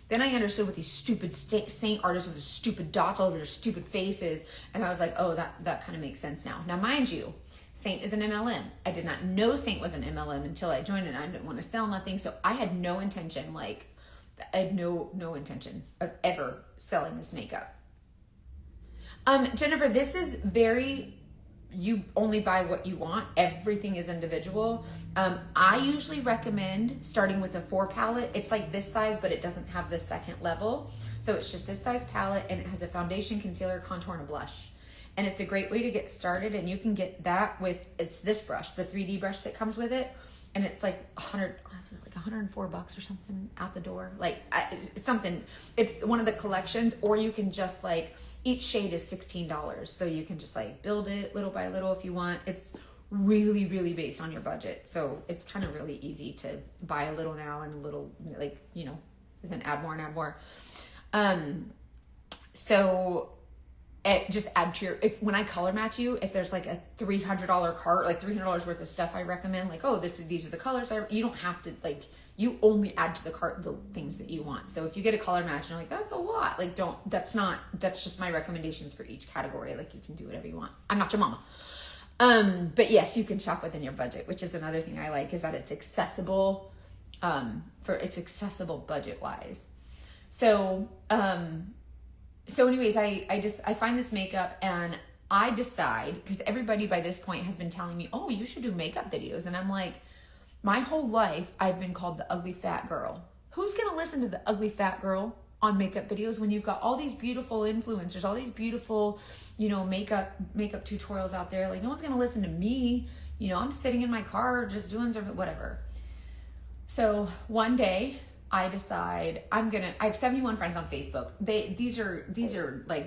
Then I understood what these stupid Saint artists with the stupid dots all over their stupid faces. And I was like, oh, that kind of makes sense now. Now, mind you, Saint is an MLM. I did not know Saint was an MLM until I joined it. I didn't want to sell nothing. So I had no intention, no intention of ever selling this makeup. Jennifer, this is you only buy what you want. Everything is individual. I usually recommend starting with a 4 palette. It's like this size, but it doesn't have the second level. So it's just this size palette, and it has a foundation, concealer, contour, and a blush. And it's a great way to get started. And you can get that it's this brush, the 3D brush that comes with it. And it's like $104 or something out the door. Something, it's one of the collections, or you can just each shade is $16. So you can just build it little by little if you want. It's really, really based on your budget. So it's kind of really easy to buy a little now and a little, then add more and add more. So just add to when I color match you, if there's a $300 cart, $300 worth of stuff, I recommend these are the colors. You don't have to you only add to the cart the things that you want. So if you get a color match and you're like, that's a lot, that's just my recommendations for each category. You can do whatever you want. I'm not your mama. But yes, you can shop within your budget, which is another thing I like, is that it's accessible, it's accessible budget wise. So anyways, I find this makeup, and I decide, because everybody by this point has been telling me, oh, you should do makeup videos. And I'm like, my whole life, I've been called the ugly fat girl. Who's going to listen to the ugly fat girl on makeup videos when you've got all these beautiful influencers, all these beautiful, makeup tutorials out there? No one's going to listen to me. I'm sitting in my car just doing something, whatever. So one day I decide I have 71 friends on Facebook. These are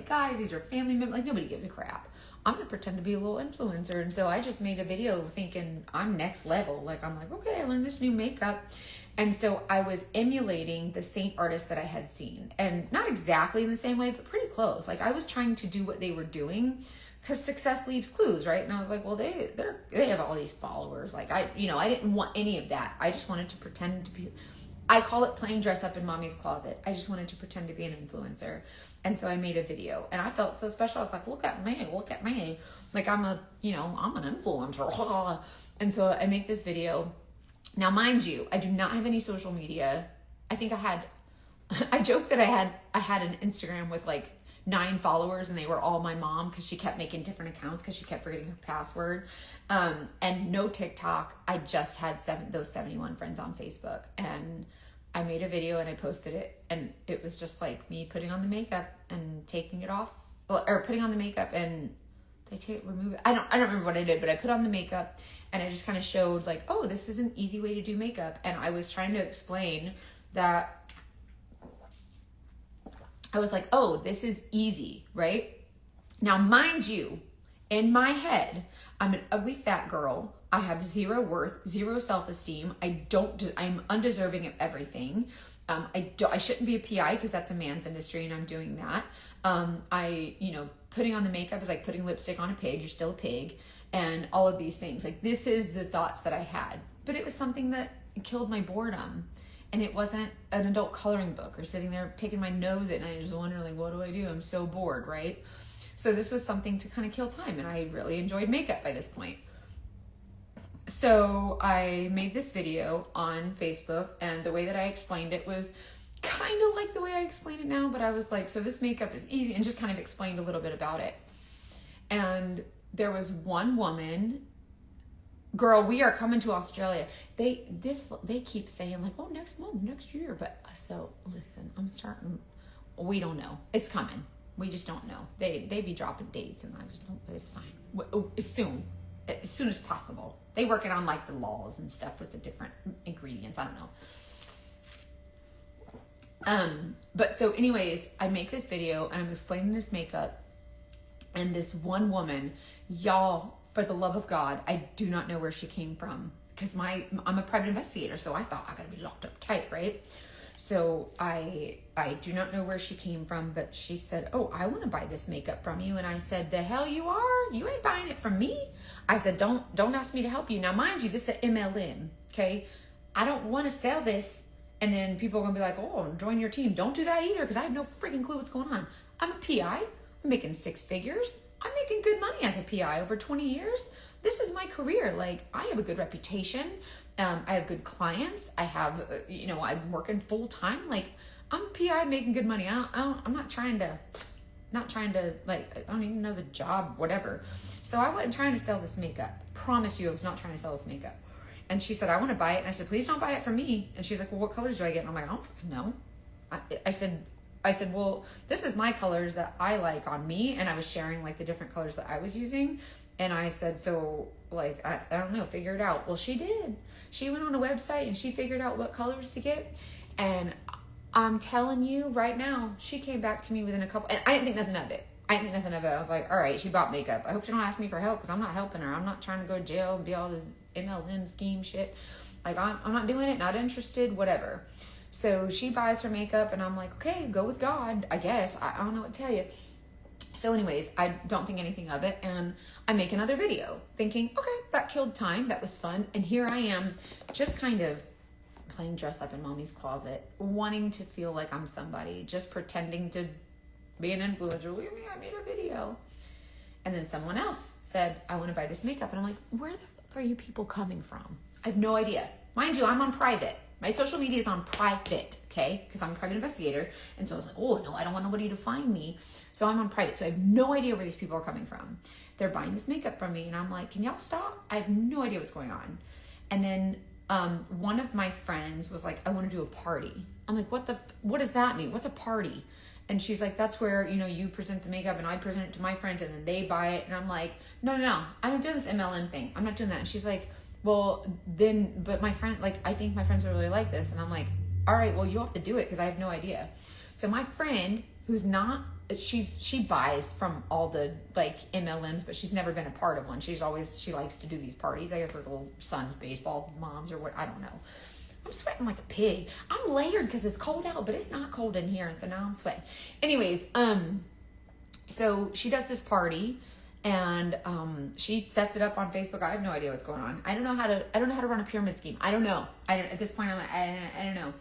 guys, these are family members, nobody gives a crap. I'm going to pretend to be a little influencer. And so I just made a video thinking I'm next level. I'm like, okay, I learned this new makeup. And so I was emulating the Saint artists that I had seen, and not exactly in the same way, but pretty close. I was trying to do what they were doing, because success leaves clues, right? And I was like, well, they have all these followers. I didn't want any of that. I just wanted to pretend to be, I call it playing dress up in mommy's closet. I just wanted to pretend to be an influencer. And so I made a video, and I felt so special. I was like, look at me. I'm an influencer. And so I make this video. Now, mind you, I do not have any social media. I think I joked that I had an Instagram with 9 followers, and they were all my mom, because she kept making different accounts because she kept forgetting her password. And no TikTok. I just had those 71 friends on Facebook, and I made a video and I posted it, and it was just me putting on the makeup and taking it off, or putting on the makeup and remove it. I don't remember what I did, but I put on the makeup and I just kind of showed oh, this is an easy way to do makeup. And I was trying to explain that I was like, oh, this is easy, right? Now, mind you, in my head, I'm an ugly fat girl. I have zero worth, zero self-esteem. I'm undeserving of everything. I shouldn't be a PI because that's a man's industry and I'm doing that. Putting on the makeup is like putting lipstick on a pig. You're still a pig, and all of these things. Like, this is the thoughts that I had, but it was something that killed my boredom. And it wasn't an adult coloring book or sitting there picking my nose at night, just wondering, like, what do I do? I'm so bored, right? So this was something to kind of kill time, and I really enjoyed makeup by this point. So I made this video on Facebook, and the way that I explained it was kind of like the way I explain it now, but I was like, so this makeup is easy, and just kind of explained a little bit about it. And there was one woman, girl, we are coming to Australia. They keep saying like, oh, next month, next year. But so listen, we don't know. It's coming. We just don't know. They be dropping dates, and I just don't, but it's fine. As soon as possible. They working on like the laws and stuff with the different ingredients. I don't know. But so anyways, I make this video and I'm explaining this makeup, and this one woman, y'all, for the love of God, I do not know where she came from, because I'm a private investigator, so I thought I gotta be locked up tight, right? So I do not know where she came from, but she said, oh, I want to buy this makeup from you. And I said, the hell you are? You ain't buying it from me. I said, don't ask me to help you. Now, mind you, this is an MLM, okay? I don't want to sell this, and then people are going to be like, oh, join your team. Don't do that either, because I have no freaking clue what's going on. I'm a PI. I'm making 6 figures. I'm making good money as a PI over 20 years. This is my career. Like, I have a good reputation. I have good clients. I have, I'm working full time. Like, I'm a PI making good money. I'm not trying to, like, I don't even know the job, whatever. So I wasn't trying to sell this makeup. Promise you, I was not trying to sell this makeup. And she said, I want to buy it. And I said, please don't buy it from me. And she's like, well, what colors do I get? And I'm like, I don't fucking know. I said, well, this is my colors that I like on me. And I was sharing like the different colors that I was using. And I said, so like, I don't know, figure it out. Well, she did. She went on a website and she figured out what colors to get. And I'm telling you right now, she came back to me within a couple, and I didn't think nothing of it. I was like, all right, she bought makeup. I hope she don't ask me for help, because I'm not helping her. I'm not trying to go to jail and be all this MLM scheme shit. Like, I'm not doing it, not interested, whatever. So she buys her makeup, and I'm like, okay, go with God, I guess. I don't know what to tell you. So anyways, I don't think anything of it, and I make another video thinking, okay, that killed time, that was fun. And here I am, just kind of playing dress up in mommy's closet, wanting to feel like I'm somebody, just pretending to be an influencer. Look at me, I made a video. And then someone else said, I want to buy this makeup. And I'm like, where the fuck are you people coming from? I have no idea. Mind you, I'm on private. My social media is on private, okay? Because I'm a private investigator. And so I was like, oh, no, I don't want nobody to find me. So I'm on private. So I have no idea where these people are coming from. They're buying this makeup from me. And I'm like, can y'all stop? I have no idea what's going on. And then one of my friends was like, I want to do a party. I'm like, what does that mean? What's a party? And she's like, that's where, you present the makeup and I present it to my friends and then they buy it. And I'm like, no, I'm not doing this MLM thing. I'm not doing that. And she's like, well, then, but my friend, like, I think my friends will really like this. And I'm like, all right, well, you have to do it because I have no idea. So my friend, who's not, she buys from all the like MLMs, but she's never been a part of one. She likes to do these parties. I guess her little son's baseball moms or what, I don't know. I'm sweating like a pig. I'm layered because it's cold out, but it's not cold in here. And so now I'm sweating. Anyways, so she does this party and she sets it up on Facebook. I have no idea what's going on. I don't know how to run a pyramid scheme. I don't know. At this point, I'm like, I don't know.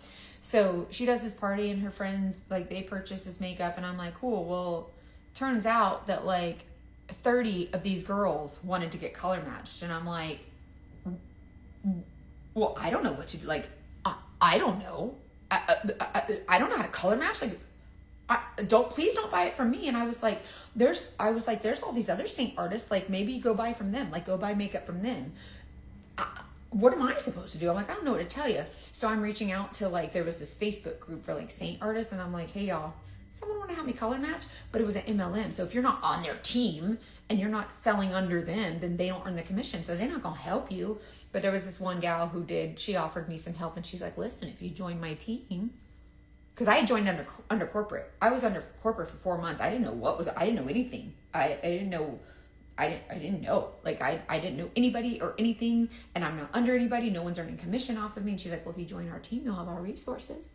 So she does this party and her friends, like, they purchase this makeup and I'm like, cool. Well, turns out that like 30 of these girls wanted to get color matched. And I'm like, well, I don't know what to do. Like, I don't know. I don't know how to color match. Like, please don't buy it from me. And I was like, there's all these other Saint artists. Like, maybe go buy from them. Like, go buy makeup from them. What am I supposed to do? I'm like, I don't know what to tell you. So I'm reaching out to, like, there was this Facebook group for like Saint artists. And I'm like, hey y'all, someone want to help me color match? But it was an MLM. So if you're not on their team and you're not selling under them, then they don't earn the commission. So they're not going to help you. But there was this one gal who did, she offered me some help and she's like, listen, if you join my team, because I had joined under corporate. I was under corporate for 4 months. I didn't know anything. I didn't know I didn't know. Like, I didn't know anybody or anything, and I'm not under anybody. No one's earning commission off of me. And she's like, well, if you join our team, you'll have our resources.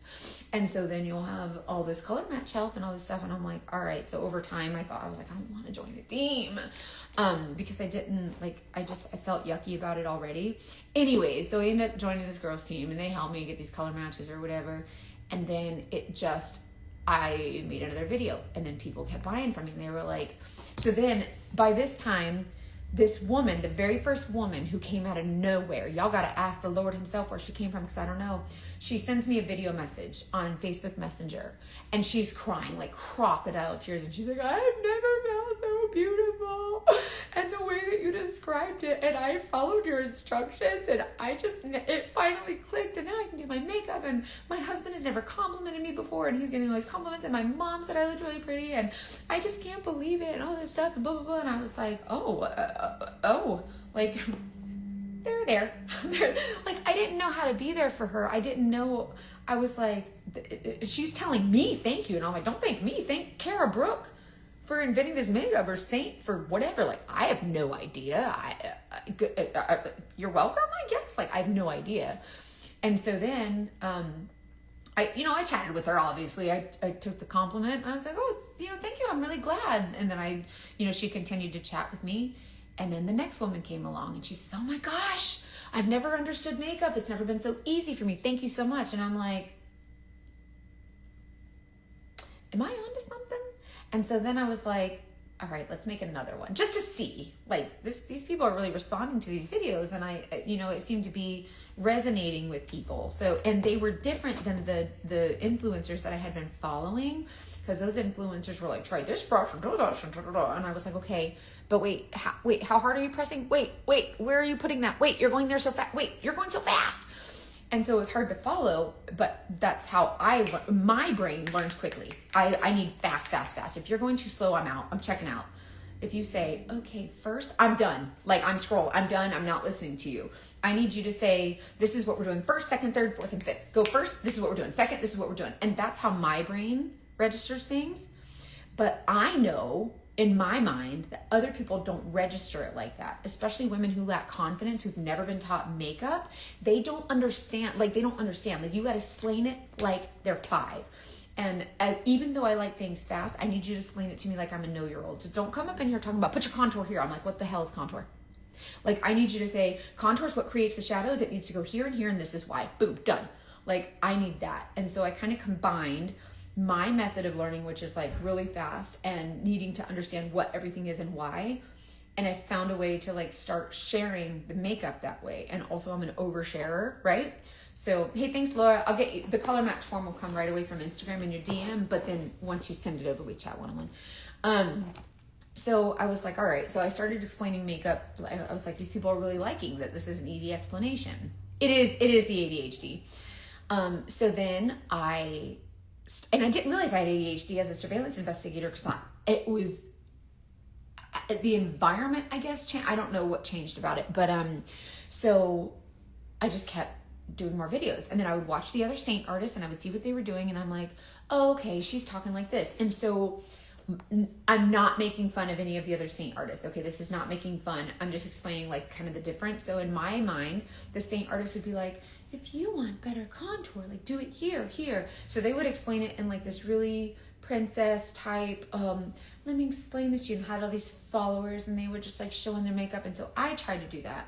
And so then you'll have all this color match help and all this stuff. And I'm like, all right. So over time, I was like, I don't want to join a team. Because I didn't, like, I felt yucky about it already. Anyways, so I ended up joining this girls team, and they helped me get these color matches or whatever. And then I made another video, and then people kept buying from me, and they were like, so then by this time, this woman, the very first woman who came out of nowhere, y'all got to ask the Lord himself where she came from, because I don't know. She sends me a video message on Facebook Messenger, and she's crying like crocodile tears, and she's like, I've never felt so beautiful, and the way that you described it, and I followed your instructions, and it finally clicked, and now I can do my makeup, and my husband has never complimented me before, and he's getting all these compliments, and my mom said I looked really pretty, and I just can't believe it, and all this stuff, and blah, blah, blah, and I was like, like, they're there. Like, I didn't know how to be there for her. I didn't know. I was like, she's telling me thank you, and I'm like, don't thank me, thank Kara Brooke for inventing this makeup, or Saint for whatever. Like, I have no idea. You're welcome, I guess. Like, I have no idea. And so then I chatted with her, obviously. I took the compliment. I was like, oh, thank you, I'm really glad. And then she continued to chat with me. And then the next woman came along, and she says, oh my gosh, I've never understood makeup. It's never been so easy for me. Thank you so much. And I'm like, am I onto something? And so then I was like, all right, let's make another one just to see, like, these people are really responding to these videos. And it seemed to be resonating with people. So, and they were different than the influencers that I had been following, because those influencers were like, try this brush and do this and and I was like, okay, but wait, how hard are you pressing? Wait, where are you putting that? Wait, you're going there so fast. Wait, you're going so fast. And so it was hard to follow, but that's how my brain learns quickly. I need fast. If you're going too slow, I'm out. I'm checking out. If you say, okay, first, I'm done. Like, I'm done. I'm not listening to you. I need you to say, this is what we're doing first, second, third, fourth, and fifth. Go first, this is what we're doing. Second, this is what we're doing. And that's how my brain registers things. But I know in my mind that other people don't register it like that, especially women who lack confidence, who've never been taught makeup. They don't understand. Like, you got to explain it like they're 5. And even though I like things fast, I need you to explain it to me like I'm a know-your-old. So don't come up in here talking about, put your contour here. I'm like, what the hell is contour? Like, I need you to say, contour is what creates the shadows. It needs to go here and here, and this is why. Boom, done. Like, I need that. And so I kind of combined my method of learning, which is like really fast, and needing to understand what everything is and why. And I found a way to like start sharing the makeup that way. And also I'm an oversharer, right? So, hey, thanks, Laura. I'll get you, the color match form will come right away from Instagram in your DM, but then once you send it over, we chat one-on-one. So I was like, all right. So I started explaining makeup. I was like, these people are really liking that this is an easy explanation. It is the ADHD. So then I didn't realize I had ADHD as a surveillance investigator, because it was the environment, I guess. I don't know what changed about it, but so I just kept doing more videos, and then I would watch the other Saint artists, and I would see what they were doing, and I'm like, oh, okay, she's talking like this. And so I'm not making fun of any of the other Saint artists. Okay, this is not making fun. I'm just explaining like kind of the difference. So in my mind, the Saint artists would be like, if you want better contour, like do it here. So they would explain it in like this really princess type, let me explain this to you, and had all these followers, and they would just like show in their makeup. And so I tried to do that.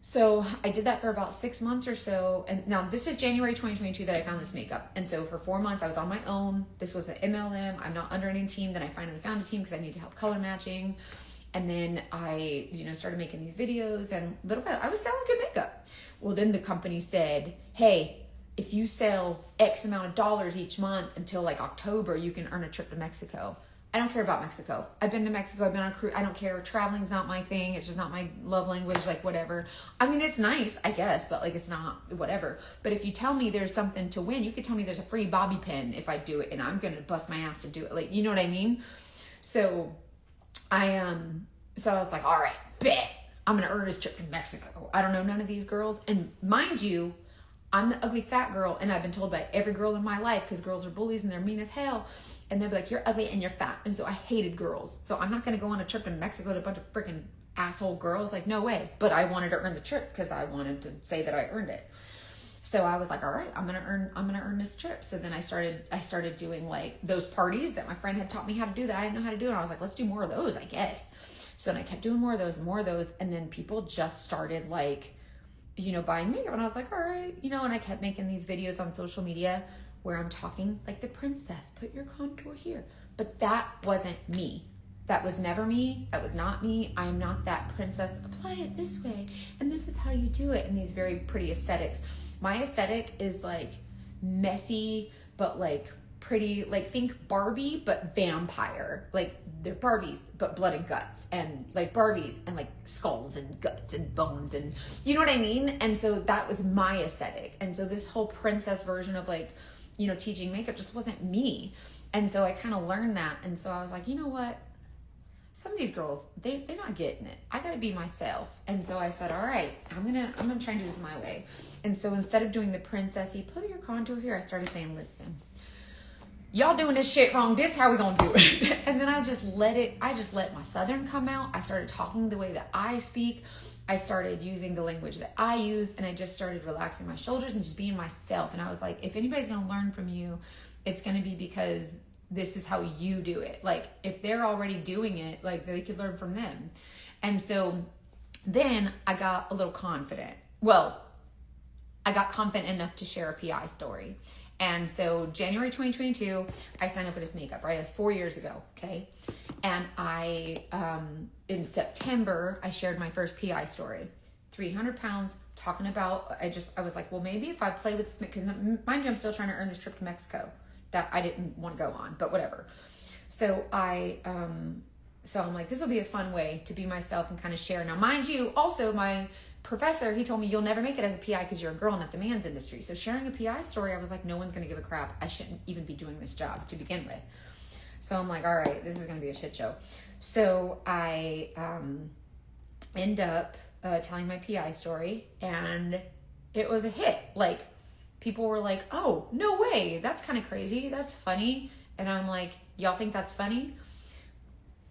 So I did that for about 6 months or so. And now this is January 2022 that I found this makeup. And so for 4 months I was on my own. This was an MLM. I'm not under any team. Then I finally found a team because I needed help color matching. And then I, started making these videos, and little bit, I was selling good makeup. Well, then the company said, hey, if you sell X amount of dollars each month until like October, you can earn a trip to Mexico. I don't care about Mexico. I've been to Mexico. I've been on a cruise. I don't care. Traveling's not my thing. It's just not my love language, like whatever. I mean, it's nice, I guess, but like it's not whatever. But if you tell me there's something to win, you could tell me there's a free bobby pin if I do it, and I'm going to bust my ass to do it. Like, you know what I mean? So I was like, all right, bet. I'm going to earn this trip to Mexico. I don't know none of these girls. And mind you, I'm the ugly fat girl, and I've been told by every girl in my life, because girls are bullies and they're mean as hell, and they'll be like, you're ugly and you're fat. And so I hated girls. So I'm not going to go on a trip to Mexico to a bunch of freaking asshole girls. Like, no way. But I wanted to earn the trip because I wanted to say that I earned it. So I was like, all right, I'm gonna earn this trip. So then I started doing like those parties that my friend had taught me how to do that I didn't know how to do. And I was like, let's do more of those, I guess. So then I kept doing more of those. And then people just started like, buying makeup. And I was like, all right, and I kept making these videos on social media where I'm talking like the princess, put your contour here. But that wasn't me. That was never me. That was not me. I'm not that princess. Apply it this way. And this is how you do it. And these very pretty aesthetics. My aesthetic is like messy, but like pretty, like think Barbie, but vampire. Like they're Barbies, but blood and guts, and like Barbies and like skulls and guts and bones, and you know what I mean? And so that was my aesthetic. And so this whole princess version of like, teaching makeup just wasn't me. And so I kind of learned that. And so I was like, you know what? Some of these girls, they're not getting it. I gotta be myself. And so I said, all right, I'm gonna try and do this my way. And so instead of doing the princessy, put your contour here, I started saying, listen, y'all doing this shit wrong. This how we gonna do it. And then I just let my Southern come out. I started talking the way that I speak. I started using the language that I use, and I just started relaxing my shoulders and just being myself. And I was like, if anybody's gonna learn from you, it's gonna be because this is how you do it. Like if they're already doing it, like they could learn from them. And so then I got a little confident. Well, I got confident enough to share a PI story. And so January 2022, I signed up with this makeup, right? That's 4 years ago. Okay. And I, in September, I shared my first PI story, 300 pounds, talking about, I was like, well, maybe if I play with this, because mind you, I'm still trying to earn this trip to Mexico that I didn't want to go on, but whatever. So I'm like, this will be a fun way to be myself and kind of share. Now, mind you, also my professor, he told me you'll never make it as a PI because you're a girl and it's a man's industry. So sharing a PI story, I was like, no one's going to give a crap. I shouldn't even be doing this job to begin with. So I'm like, all right, this is going to be a shit show. So I end up telling my PI story, and it was a hit. Like, people were like, oh, no way. That's kind of crazy. That's funny. And I'm like, y'all think that's funny?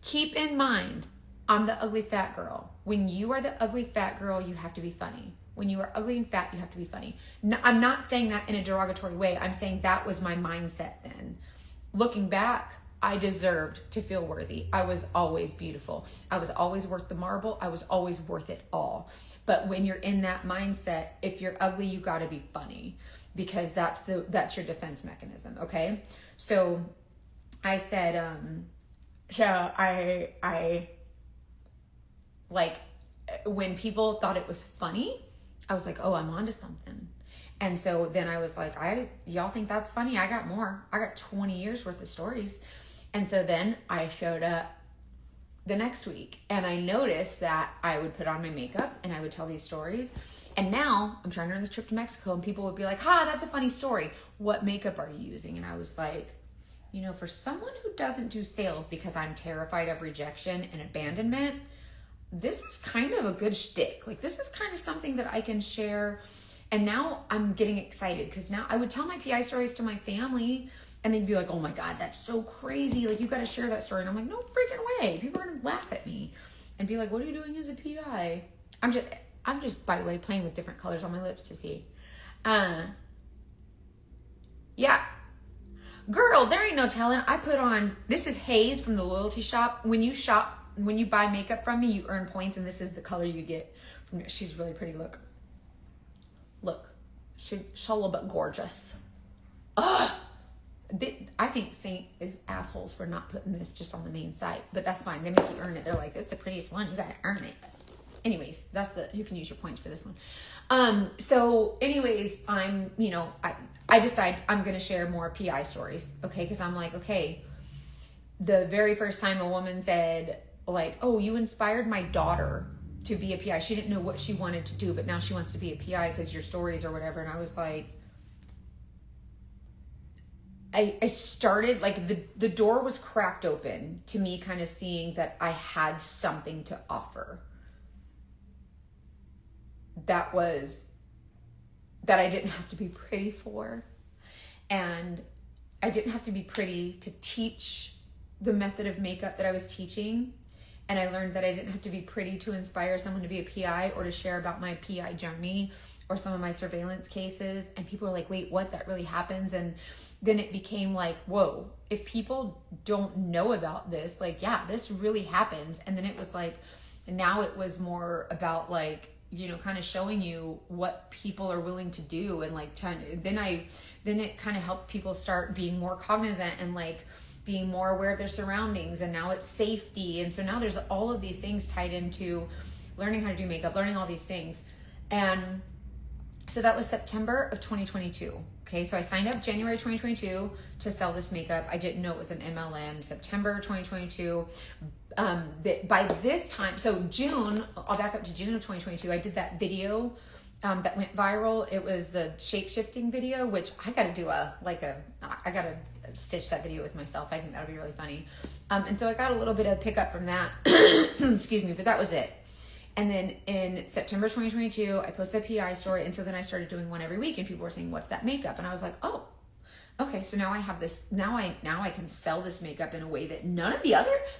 Keep in mind, I'm the ugly fat girl. When you are the ugly fat girl, you have to be funny. When you are ugly and fat, you have to be funny. No, I'm not saying that in a derogatory way. I'm saying that was my mindset then. Looking back, I deserved to feel worthy. I was always beautiful. I was always worth the marble. I was always worth it all. But when you're in that mindset, if you're ugly, you got to be funny, because that's your defense mechanism. Okay. So I said, I like, when people thought it was funny, I was like, oh, I'm onto something. And so then I was like, y'all think that's funny? I got more. I got 20 years worth of stories. And so then I showed up the next week, and I noticed that I would put on my makeup and I would tell these stories. And now I'm trying to earn this trip to Mexico, and people would be like, that's a funny story. What makeup are you using? And I was like, for someone who doesn't do sales because I'm terrified of rejection and abandonment, this is kind of a good shtick. Like, this is kind of something that I can share. And now I'm getting excited, because now I would tell my PI stories to my family, and they'd be like, oh my God, that's so crazy. Like, you got to share that story. And I'm like, no freaking way. People are going to laugh at me and be like, what are you doing as a PI? I'm just, by the way, playing with different colors on my lips to see. Yeah. Girl, there ain't no telling. I put on, this is Haze from the Loyalty Shop. When you buy makeup from me, you earn points, and this is the color you get from me. She's really pretty. Look, she's a little bit gorgeous. Ugh. I think Saint is assholes for not putting this just on the main site, but that's fine. They make you earn it. They're like, this is the prettiest one. You got to earn it. Anyways, you can use your points for this one. So anyways, I decide I'm going to share more PI stories. Okay. Cause I'm like, okay, the very first time a woman said like, oh, you inspired my daughter to be a PI. She didn't know what she wanted to do, but now she wants to be a PI because your stories or whatever. And I was like, I started, like, the door was cracked open to me kind of seeing that I had something to offer. That was that I didn't have to be pretty for. And I didn't have to be pretty to teach the method of makeup that I was teaching. And I learned that I didn't have to be pretty to inspire someone to be a PI or to share about my PI journey or some of my surveillance cases. And people were like, wait, what? That really happens? And then it became like, whoa, if people don't know about this, like, yeah, this really happens. And then it was like, now it was more about like, you know, kind of showing you what people are willing to do. And like, then it kind of helped people start being more cognizant and like being more aware of their surroundings. And now it's safety. And so now there's all of these things tied into learning how to do makeup, learning all these things. And so that was September of 2022. Okay, so I signed up January 2022 to sell this makeup. I didn't know it was an MLM. September 2022. By this time, so June, I'll back up to June of 2022. I did that video that went viral. It was the shape-shifting video, which I got to do I got to stitch that video with myself. I think that'll be really funny. And so I got a little bit of pickup from that. Excuse me, but that was it. And then in September 2022, I posted a PI story. And so then I started doing one every week and people were saying, what's that makeup? And I was like, oh, okay. So now I have this, now I can sell this makeup in a way that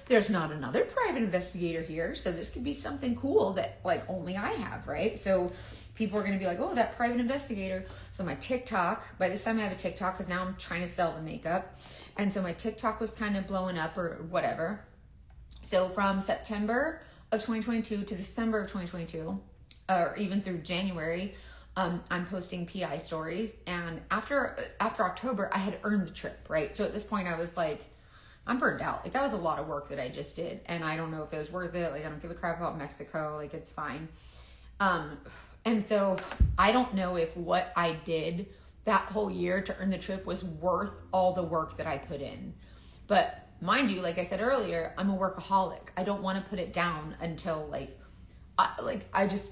there's not another private investigator here. So this could be something cool that like only I have, right? So people are going to be like, oh, that private investigator. So my TikTok, by this time I have a TikTok because now I'm trying to sell the makeup. And so my TikTok was kind of blowing up or whatever. So from September of 2022 to December of 2022, or even through January, I'm posting PI stories. And after October, I had earned the trip, right? So at this point I was like, I'm burned out. Like that was a lot of work that I just did. And I don't know if it was worth it. Like I don't give a crap about Mexico. Like it's fine. And so I don't know if what I did that whole year to earn the trip was worth all the work that I put in. But mind you, like I said earlier, I'm a workaholic. I don't want to put it down until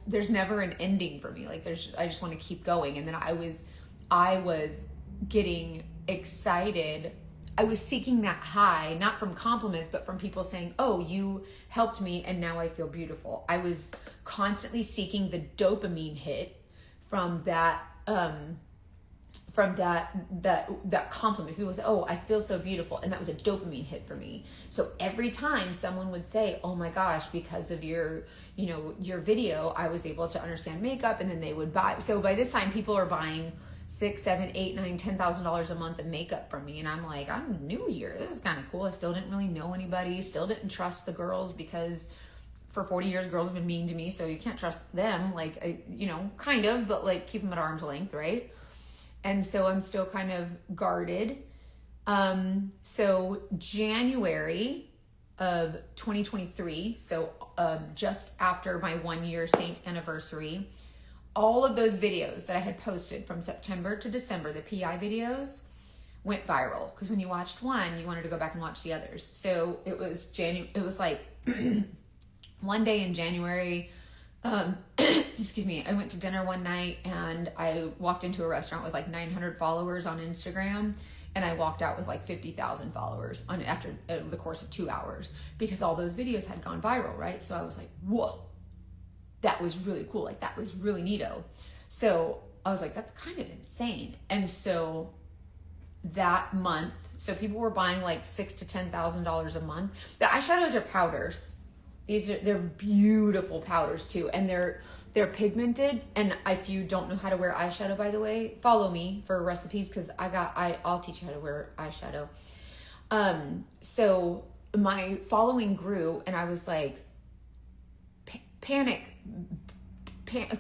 there's never an ending for me. Like I just want to keep going. And then I was getting excited. I was seeking that high, not from compliments, but from people saying, oh, you helped me and now I feel beautiful. I was constantly seeking the dopamine hit from that compliment. People would say, oh, I feel so beautiful. And that was a dopamine hit for me. So every time someone would say, oh my gosh, because of your video, I was able to understand makeup, and then they would buy. So by this time people are buying $6,000, $7,000, $8,000, $9,000, $10,000 a month of makeup from me. And I'm like, I'm new here. This is kind of cool. I still didn't really know anybody, still didn't trust the girls because for 40 years, girls have been mean to me. So you can't trust them, kind of, but like keep them at arm's length. Right. And so I'm still kind of guarded. So January of 2023, so just after my 1 year Saint anniversary, all of those videos that I had posted from September to December, the PI videos, went viral. Because when you watched one, you wanted to go back and watch the others. So it was it was like one day in January, excuse me, I went to dinner one night and I walked into a restaurant with like 900 followers on Instagram, and I walked out with like 50,000 followers after the course of 2 hours, because all those videos had gone viral, right? So I was like, whoa, that was really cool. Like that was really neato. So I was like, that's kind of insane. And so that month, so people were buying like $6,000 to $10,000 a month. The eyeshadows are powders. They're beautiful powders too, and they're pigmented. And if you don't know how to wear eyeshadow, by the way, follow me for recipes, because I'll teach you how to wear eyeshadow. So my following grew, and I was like, panic,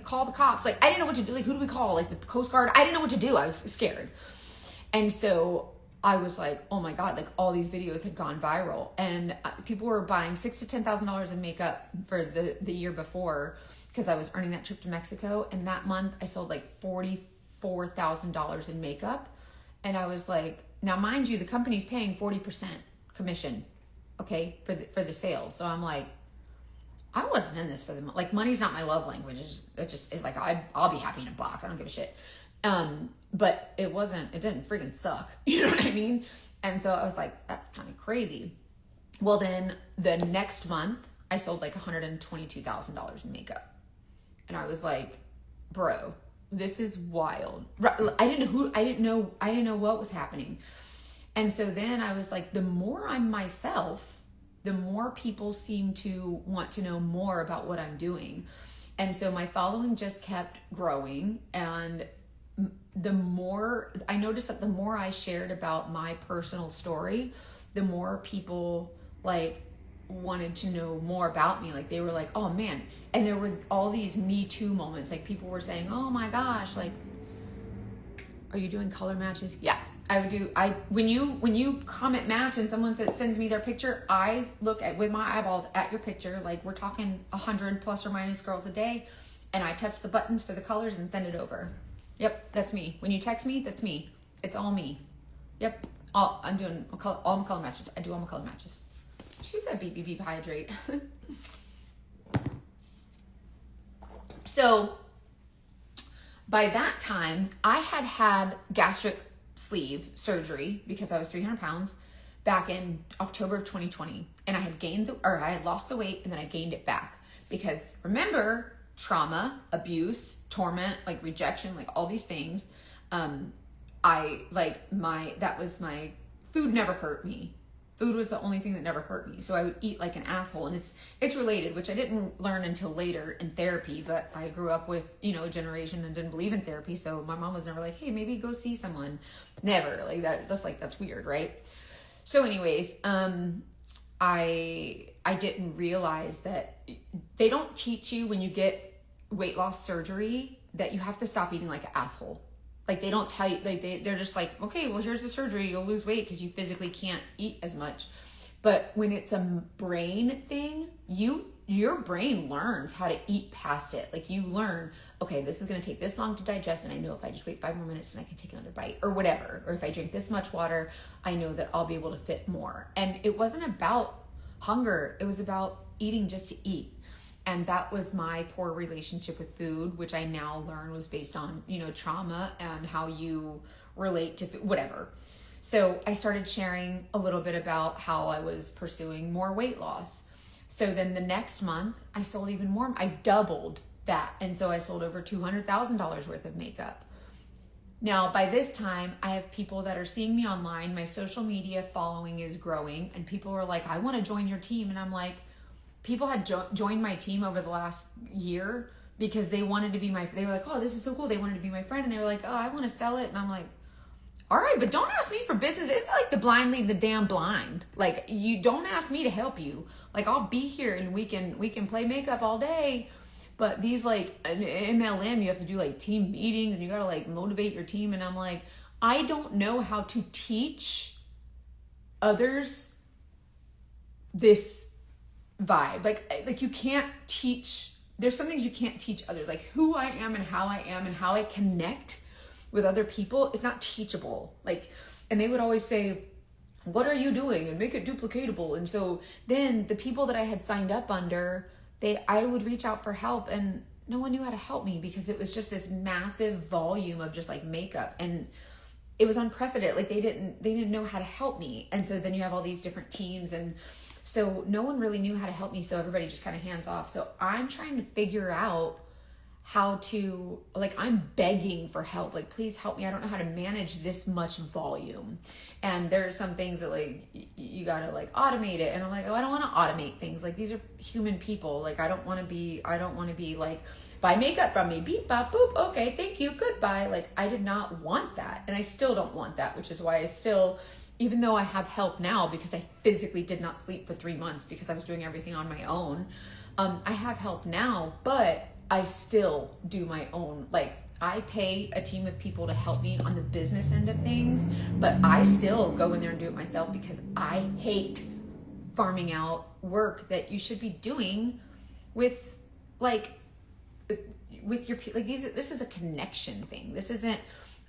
call the cops. Like I didn't know what to do. Like who do we call? Like the Coast Guard? I didn't know what to do. I was scared, and so I was like, oh my God, like all these videos had gone viral, and people were buying $6,000 to $10,000 in makeup for the year before, because I was earning that trip to Mexico. And that month I sold like $44,000 in makeup. And I was like, now mind you, the company's paying 40% commission, okay, for the sales. So I'm like, I wasn't in this for the money. Like money's not my love language. It's like, I'll be happy in a box. I don't give a shit. But it didn't freaking suck. You know what I mean? And so I was like, that's kind of crazy. Well, then the next month I sold like $122,000 in makeup. And I was like, bro, this is wild. I didn't know what was happening. And so then I was like, the more I'm myself, the more people seem to want to know more about what I'm doing. And so my following just kept growing. And the more I noticed that the more I shared about my personal story, the more people like wanted to know more about me. Like they were like, oh man. And there were all these Me Too moments. Like people were saying, oh my gosh, like, are you doing color matches? Yeah, I would do. When you comment match and someone sends me their picture, I look at with my eyeballs at your picture. Like we're talking 100 plus or minus girls a day, and I touch the buttons for the colors and send it over. Yep, that's me. When you text me, that's me. It's all me. Yep, I'm doing all my color matches. I do all my color matches. She said beep beep beep hydrate. So by that time, I had gastric sleeve surgery because I was 300 pounds back in October of 2020. And I had lost the weight and then I gained it back because remember, trauma, abuse, torment, like rejection, like all these things. Food never hurt me. Food was the only thing that never hurt me. So I would eat like an asshole. And it's related, which I didn't learn until later in therapy, but I grew up with, a generation and didn't believe in therapy. So my mom was never like, hey, maybe go see someone. Never. Like that's weird, right? So anyways, I didn't realize that they don't teach you when you get weight loss surgery that you have to stop eating like an asshole. Like they don't tell you, like they're just like, okay, well here's the surgery, you'll lose weight because you physically can't eat as much. But when it's a brain thing, your brain learns how to eat past it. Like you learn, okay, this is going to take this long to digest, and I know if I just wait 5 more minutes and I can take another bite or whatever, or if I drink this much water, I know that I'll be able to fit more. And it wasn't about hunger, it was about eating just to eat. And that was my poor relationship with food, which I now learn was based on, trauma and how you relate to food, whatever. So I started sharing a little bit about how I was pursuing more weight loss. So then the next month I sold even more. I doubled that. And so I sold over $200,000 worth of makeup. Now, by this time, I have people that are seeing me online. My social media following is growing, and people are like, I want to join your team. And I'm like, people had joined my team over the last year because they wanted to be they were like, oh, this is so cool. They wanted to be my friend. And they were like, oh, I want to sell it. And I'm like, all right, but don't ask me for business. It's like the blind lead the damn blind. Like you don't ask me to help you. Like I'll be here and we can play makeup all day. But these like an MLM, you have to do like team meetings and you got to like motivate your team. And I'm like, I don't know how to teach others this vibe. Like you can't teach, there's some things you can't teach others, like who I am and how I connect with other people is not teachable. Like, and they would always say, what are you doing, and make it duplicatable. And so then the people that I had signed up under, I would reach out for help and no one knew how to help me because it was just this massive volume of just like makeup, and it was unprecedented. Like they didn't know how to help me. And so then you have all these different teams, and so no one really knew how to help me. So everybody just kind of hands off. So I'm trying to figure out how to, like, I'm begging for help. Like, please help me. I don't know how to manage this much volume. And there are some things that like, you gotta like automate it. And I'm like, oh, I don't want to automate things. Like these are human people. Like, I don't want to be like, buy makeup from me, beep, bop, boop. Okay. Thank you. Goodbye. Like I did not want that. And I still don't want that, which is why I still, even though I have help now because I physically did not sleep for 3 months because I was doing everything on my own. I have help now, but I still do my own, like I pay a team of people to help me on the business end of things, but I still go in there and do it myself because I hate farming out work that you should be doing with your, like this is a connection thing. This isn't,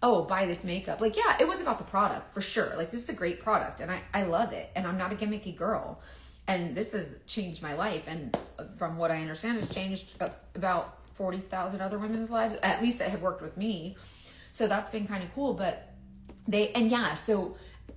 oh, buy this makeup. Like, yeah, it was about the product for sure. Like this is a great product and I love it. And I'm not a gimmicky girl. And this has changed my life. And from what I understand, it's changed about 40,000 other women's lives, at least that have worked with me. So that's been kind of cool. But so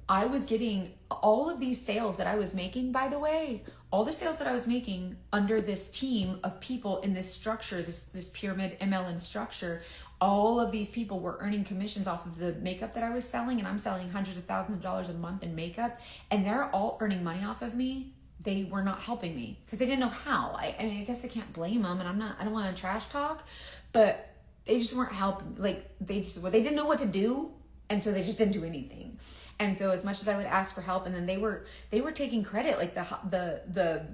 I was getting all of these sales that I was making, by the way, all the sales that I was making under this team of people in this structure, this pyramid MLM structure, all of these people were earning commissions off of the makeup that I was selling, and I'm selling hundreds of thousands of dollars a month in makeup, and they're all earning money off of me. They were not helping me because they didn't know how. I mean, I guess I can't blame them, and I don't want to trash talk, but they just weren't helping. Like they didn't know what to do, and so they just didn't do anything. And so as much as I would ask for help, and then they were taking credit, like the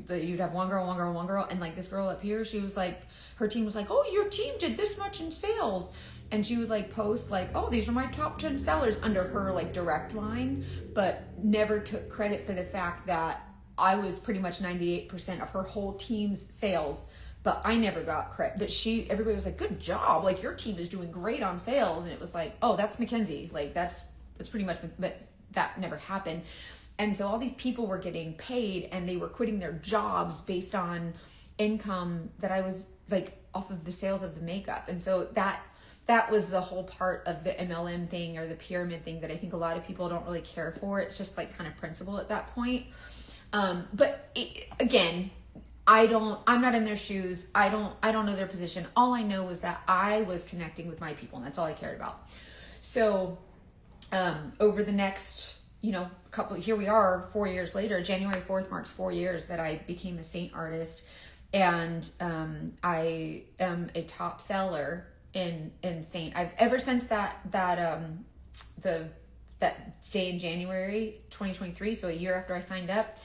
you'd have one girl, and like this girl up here, she was like, her team was like, oh, your team did this much in sales, and she would like post like, oh, these are my top 10 sellers under her like direct line, but never took credit for the fact that I was pretty much 98% of her whole team's sales. But I never got credit. But everybody was like, good job. Like, your team is doing great on sales. And it was like, oh, that's Mackenzie. Like, that's pretty much, but that never happened. And so all these people were getting paid, and they were quitting their jobs based on income that I was like off of the sales of the makeup. And so that was the whole part of the MLM thing, or the pyramid thing, that I think a lot of people don't really care for. It's just like kind of principle at that point. Again, I'm not in their shoes. I don't know their position. All I know is that I was connecting with my people, and that's all I cared about. So, over the next, here we are 4 years later. January 4th marks 4 years that I became a Saint artist. And, I am a top seller in Saint. I've ever since that day in January 2023. So a year after I signed up,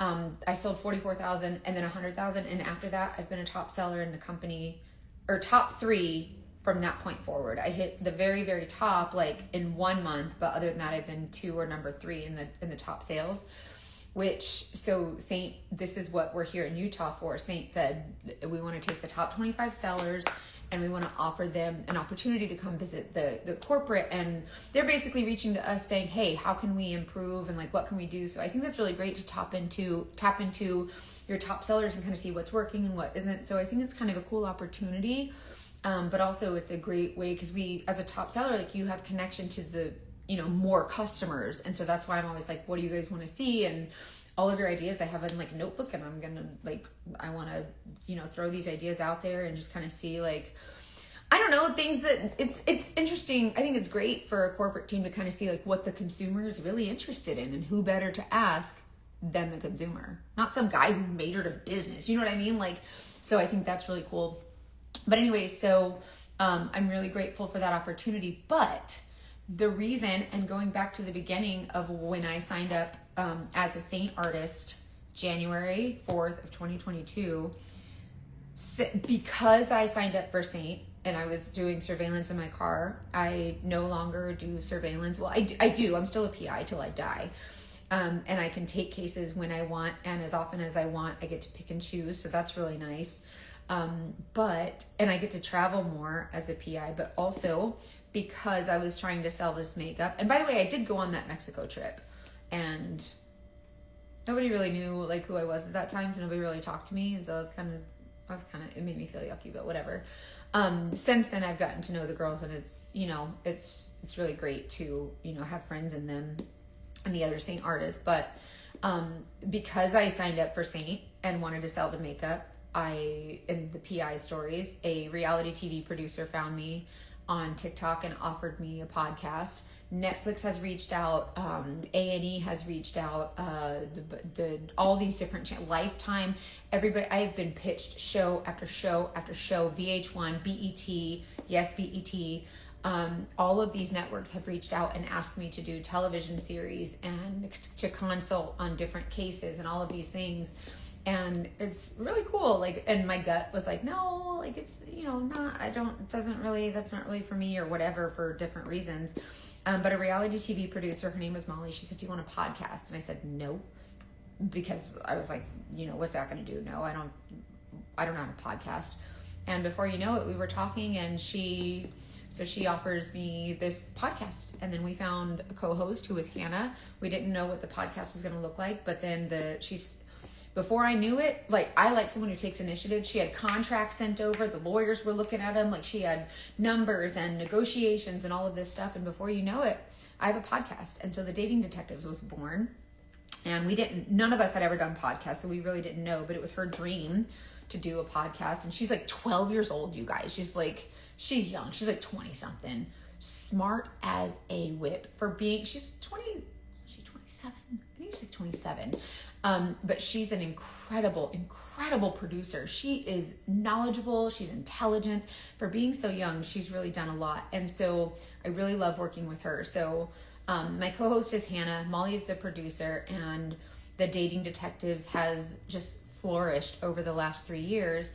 I sold 44,000 and then 100,000. And after that, I've been a top seller in the company, or top 3 from that point forward. I hit the very, very top, like in 1 month, but other than that, I've been 2 or number 3 in the top sales, so Saint, this is what we're here in Utah for. Saint said, we want to take the top 25 sellers, and we want to offer them an opportunity to come visit the corporate. And they're basically reaching to us saying, hey, how can we improve, and like, what can we do? So I think that's really great to tap into your top sellers and kind of see what's working and what isn't. So I think it's kind of a cool opportunity. But also it's a great way, because we, as a top seller, like, you have connection to the, more customers. And so that's why I'm always like, what do you guys want to see? And all of your ideas I have in like a notebook, and I'm going to like, I want to, throw these ideas out there and just kind of see, like, I don't know, things that it's interesting. I think it's great for a corporate team to kind of see like what the consumer is really interested in, and who better to ask than the consumer, not some guy who majored in business. You know what I mean? Like, so I think that's really cool. But anyway, so I'm really grateful for that opportunity. But the reason, and going back to the beginning of when I signed up as a Saint artist, January 4th of 2022, because I signed up for Saint and I was doing surveillance in my car, I no longer do surveillance. Well, I do. I'm still a PI till I die. And I can take cases when I want and as often as I want. I get to pick and choose, so that's really nice. And I get to travel more as a PI, but also because I was trying to sell this makeup. And by the way, I did go on that Mexico trip, and nobody really knew like who I was at that time, so nobody really talked to me, and so it made me feel yucky, but whatever. Since then I've gotten to know the girls, and it's really great to, have friends in them and the other Saint artists. But because I signed up for Saint and wanted to sell the makeup, in the PI stories, a reality TV producer found me on TikTok and offered me a podcast. Netflix has reached out, A&E has reached out, all these different Lifetime, everybody. I've been pitched show after show after show, VH1, BET, yes, BET. All of these networks have reached out and asked me to do television series and to consult on different cases and all of these things. And it's really cool. Like, and my gut was like, no, like, it's, that's not really for me, or whatever, for different reasons. But a reality TV producer, her name was Molly, she said, do you want a podcast? And I said, no, because I was like, what's that going to do? No, I don't have a podcast. And before you know it, we were talking, and she offers me this podcast. And then we found a co-host who was Hannah. We didn't know what the podcast was going to look like, but then before I knew it, like, I like someone who takes initiative. She had contracts sent over. The lawyers were looking at them. Like, she had numbers and negotiations and all of this stuff. And before you know it, I have a podcast. And so the Dating Detectives was born. And none of us had ever done podcasts, so we really didn't know. But it was her dream to do a podcast. And she's like 12 years old, you guys. she's young. She's like 20 something. Smart as a whip for being, she's 27? I think she's 27. But she's an incredible producer. She is knowledgeable. She's intelligent. For being so young, she's really done a lot. And so I really love working with her. So my co-host is Hannah. Molly is the producer, and the Dating Detectives has just flourished over the last 3 years.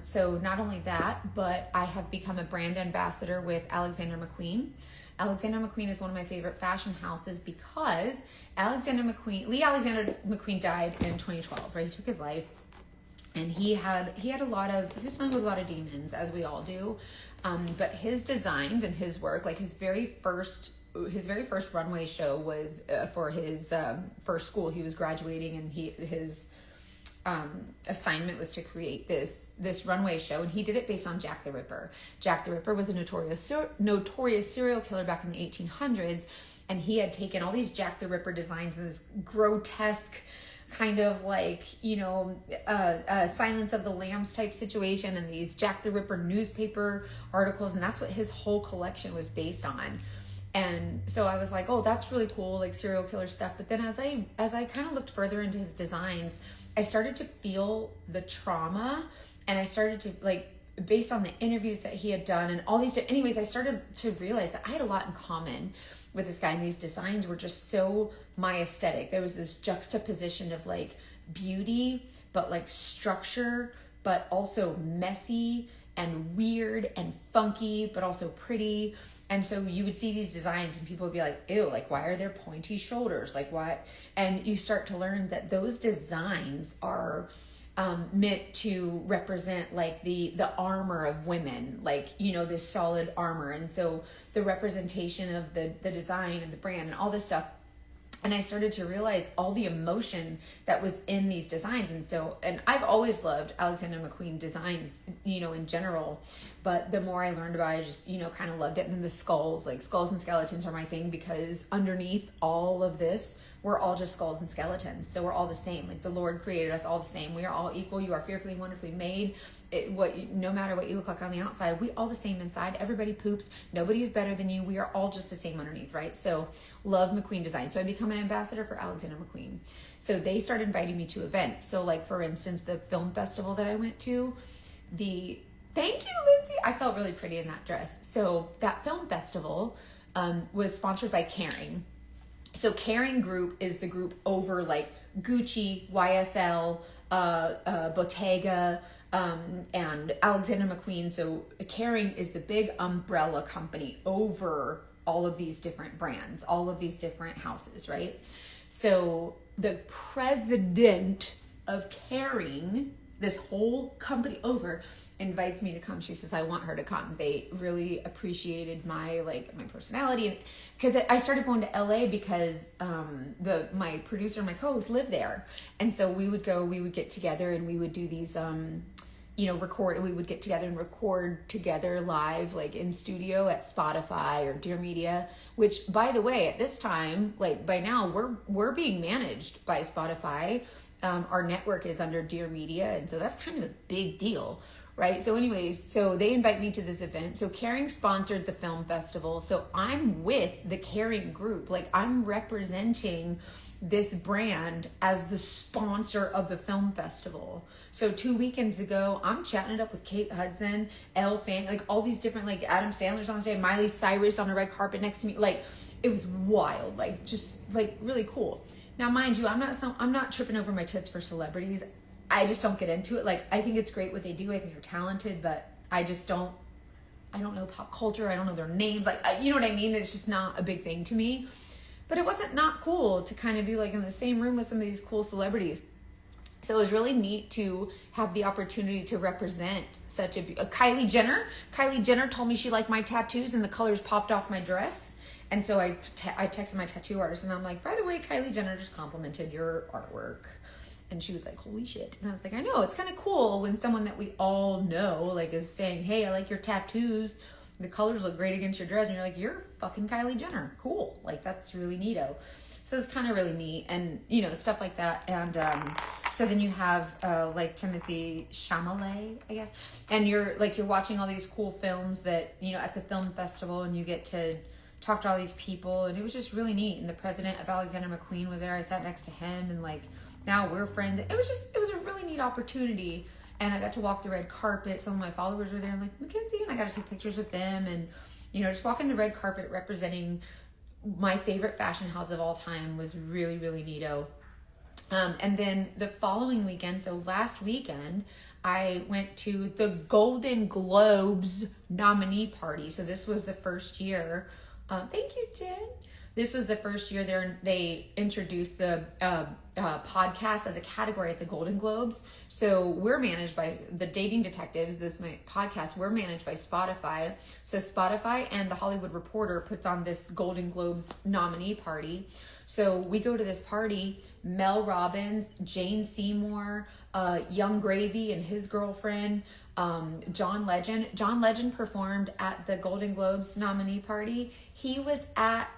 So not only that, but I have become a brand ambassador with Alexander McQueen. Alexander McQueen is one of my favorite fashion houses because Lee Alexander McQueen died in 2012, right? He took his life, and he was dealing with a lot of demons, as we all do. But his designs and his work, like his very first runway show was for his first school. He was graduating, and his assignment was to create this runway show, and he did it based on Jack the Ripper. Jack the Ripper was a notorious serial killer back in the 1800s, and he had taken all these Jack the Ripper designs in this grotesque kind of like, Silence of the Lambs type situation, and these Jack the Ripper newspaper articles, and that's what his whole collection was based on. And so I was like, oh, that's really cool, like serial killer stuff. But then as I kind of looked further into his designs, I started to feel the trauma, and I started to, like, based on the interviews that he had done and all these, anyways, I started to realize that I had a lot in common with this guy, and these designs were just so my aesthetic. There was this juxtaposition of like beauty, but like structure, but also messy and weird and funky, but also pretty. And so you would see these designs and people would be like, ew, like, why are there pointy shoulders? Like, what? And you start to learn that those designs are meant to represent like the armor of women, like, this solid armor. And so the representation of the design and the brand and all this stuff. And I started to realize all the emotion that was in these designs. And I've always loved Alexander McQueen designs, in general. But the more I learned about it, I just, kind of loved it. And then the skulls and skeletons are my thing, because underneath all of this, we're all just skulls and skeletons. So we're all the same. Like, the Lord created us all the same. We are all equal. You are fearfully and wonderfully made. No matter what you look like on the outside, we all the same inside. Everybody poops. Nobody is better than you. We are all just the same underneath, right? So love McQueen design. So I become an ambassador for Alexander McQueen. So they started inviting me to events. So like, for instance, the film festival that I went to, thank you, Lindsay. I felt really pretty in that dress. So that film festival was sponsored by Kering. So Kering Group is the group over like Gucci, YSL, Bottega, and Alexander McQueen. So Kering is the big umbrella company over all of these different brands, all of these different houses, right? So the president of Kering, this whole company over, invites me to come. She says, I want her to come. They really appreciated my personality. Because I started going to LA because my producer and my co-host live there. And so we would get together and we would do these, we would get together and record together live, like in studio at Spotify or Dear Media, which, by the way, at this time, like by now, we're being managed by Spotify. Our network is under Dear Media, and so that's kind of a big deal, right? So anyways, so they invite me to this event. So Kering sponsored the film festival. So I'm with the Kering group. Like, I'm representing this brand as the sponsor of the film festival. So 2 weekends ago, I'm chatting it up with Kate Hudson, Elle Fanning, like all these different, like Adam Sandler's on stage, Miley Cyrus on the red carpet next to me. Like, it was wild, like just like really cool. Now, mind you, I'm not tripping over my tits for celebrities. I just don't get into it. Like, I think it's great what they do. I think they're talented, but I don't know pop culture. I don't know their names. Like, you know what I mean? It's just not a big thing to me. But it wasn't not cool to kind of be like in the same room with some of these cool celebrities. So it was really neat to have the opportunity to represent such a Kylie Jenner. Kylie Jenner told me she liked my tattoos and the colors popped off my dress. And so I texted my tattoo artist and I'm like, by the way, Kylie Jenner just complimented your artwork. And she was like, holy shit. And I was like, I know, it's kind of cool when someone that we all know, like, is saying, hey, I like your tattoos. The colors look great against your dress. And you're like, you're fucking Kylie Jenner. Cool. Like, that's really neato. So it's kind of really neat and, stuff like that. And So then you have like Timothy Chalamet, I guess, and you're watching all these cool films that, you know, at the film festival, and you get to talk to all these people, and it was just really neat. And the president of Alexander McQueen was there. I sat next to him, and like now we're friends. It was a really neat opportunity, and I got to walk the red carpet. Some of my followers were there, and like Mackenzie, and I got to take pictures with them, and you know, just walking the red carpet representing my favorite fashion house of all time was really, really neato. And then the following weekend, so last weekend, I went to the Golden Globes nominee party. So this was the first year. Thank you, Jen. This was the first year they introduced the podcast as a category at the Golden Globes. So we're managed by the Dating Detectives. This is my podcast. We're managed by Spotify. So Spotify and the Hollywood Reporter puts on this Golden Globes nominee party. So we go to this party. Mel Robbins, Jane Seymour, Young Gravy and his girlfriend, John Legend. John Legend performed at the Golden Globes nominee party. He was at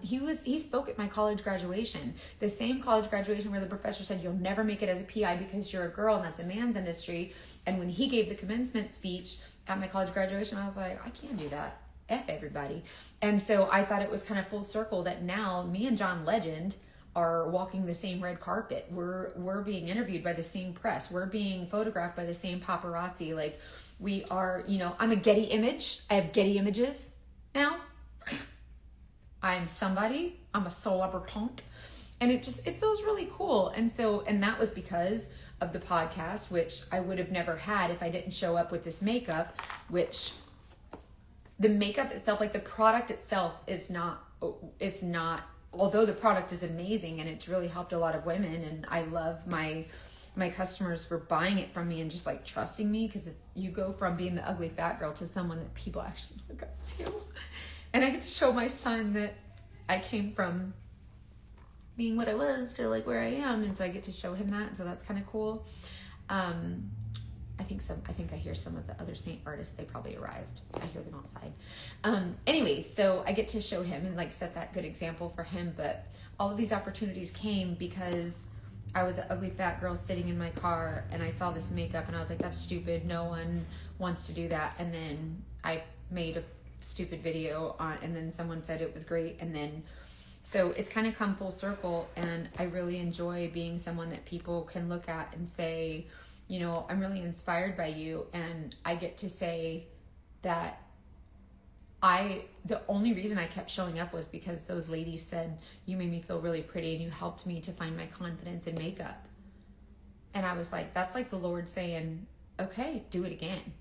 he spoke at my college graduation, the same college graduation where the professor said you'll never make it as a PI because you're a girl and that's a man's industry. And when he gave the commencement speech at my college graduation, I was like, I can't do that. F everybody. And so I thought it was kind of full circle that now me and John Legend are walking the same red carpet. We're being interviewed by the same press. We're being photographed by the same paparazzi. Like we are, you know, I'm a Getty image. I have Getty images now. I'm somebody. I'm a celebrity. And it feels really cool. And that was because of the podcast, which I would have never had if I didn't show up with this makeup, which the makeup itself, like the product itself is not, although the product is amazing and it's really helped a lot of women. And I love my customers for buying it from me and just like trusting me, because you go from being the ugly fat girl to someone that people actually look up to. And I get to show my son that I came from being what I was to like where I am. And so I get to show him that. And so that's kind of cool. I think I hear some of the other Saint artists, they probably arrived. I hear them outside. Anyways, so I get to show him and like set that good example for him. But all of these opportunities came because I was an ugly fat girl sitting in my car and I saw this makeup and I was like, that's stupid. No one wants to do that. And then I made a stupid video on, and then someone said it was great. And then, so it's kind of come full circle, and I really enjoy being someone that people can look at and say, you know, I'm really inspired by you. And I get to say that the only reason I kept showing up was because those ladies said, you made me feel really pretty and you helped me to find my confidence in makeup. And I was like, that's like the Lord saying, okay, do it again.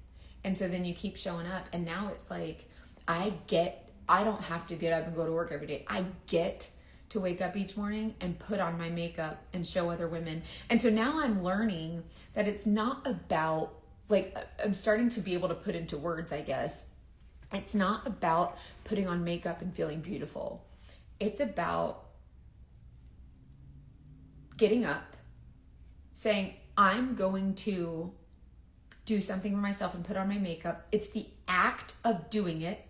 And so then you keep showing up, and now it's like, I don't have to get up and go to work every day. I get to wake up each morning and put on my makeup and show other women. And so now I'm learning that it's not about, like, I'm starting to be able to put into words, I guess. It's not about putting on makeup and feeling beautiful. It's about getting up, saying, I'm going to do something for myself and put on my makeup. It's the act of doing it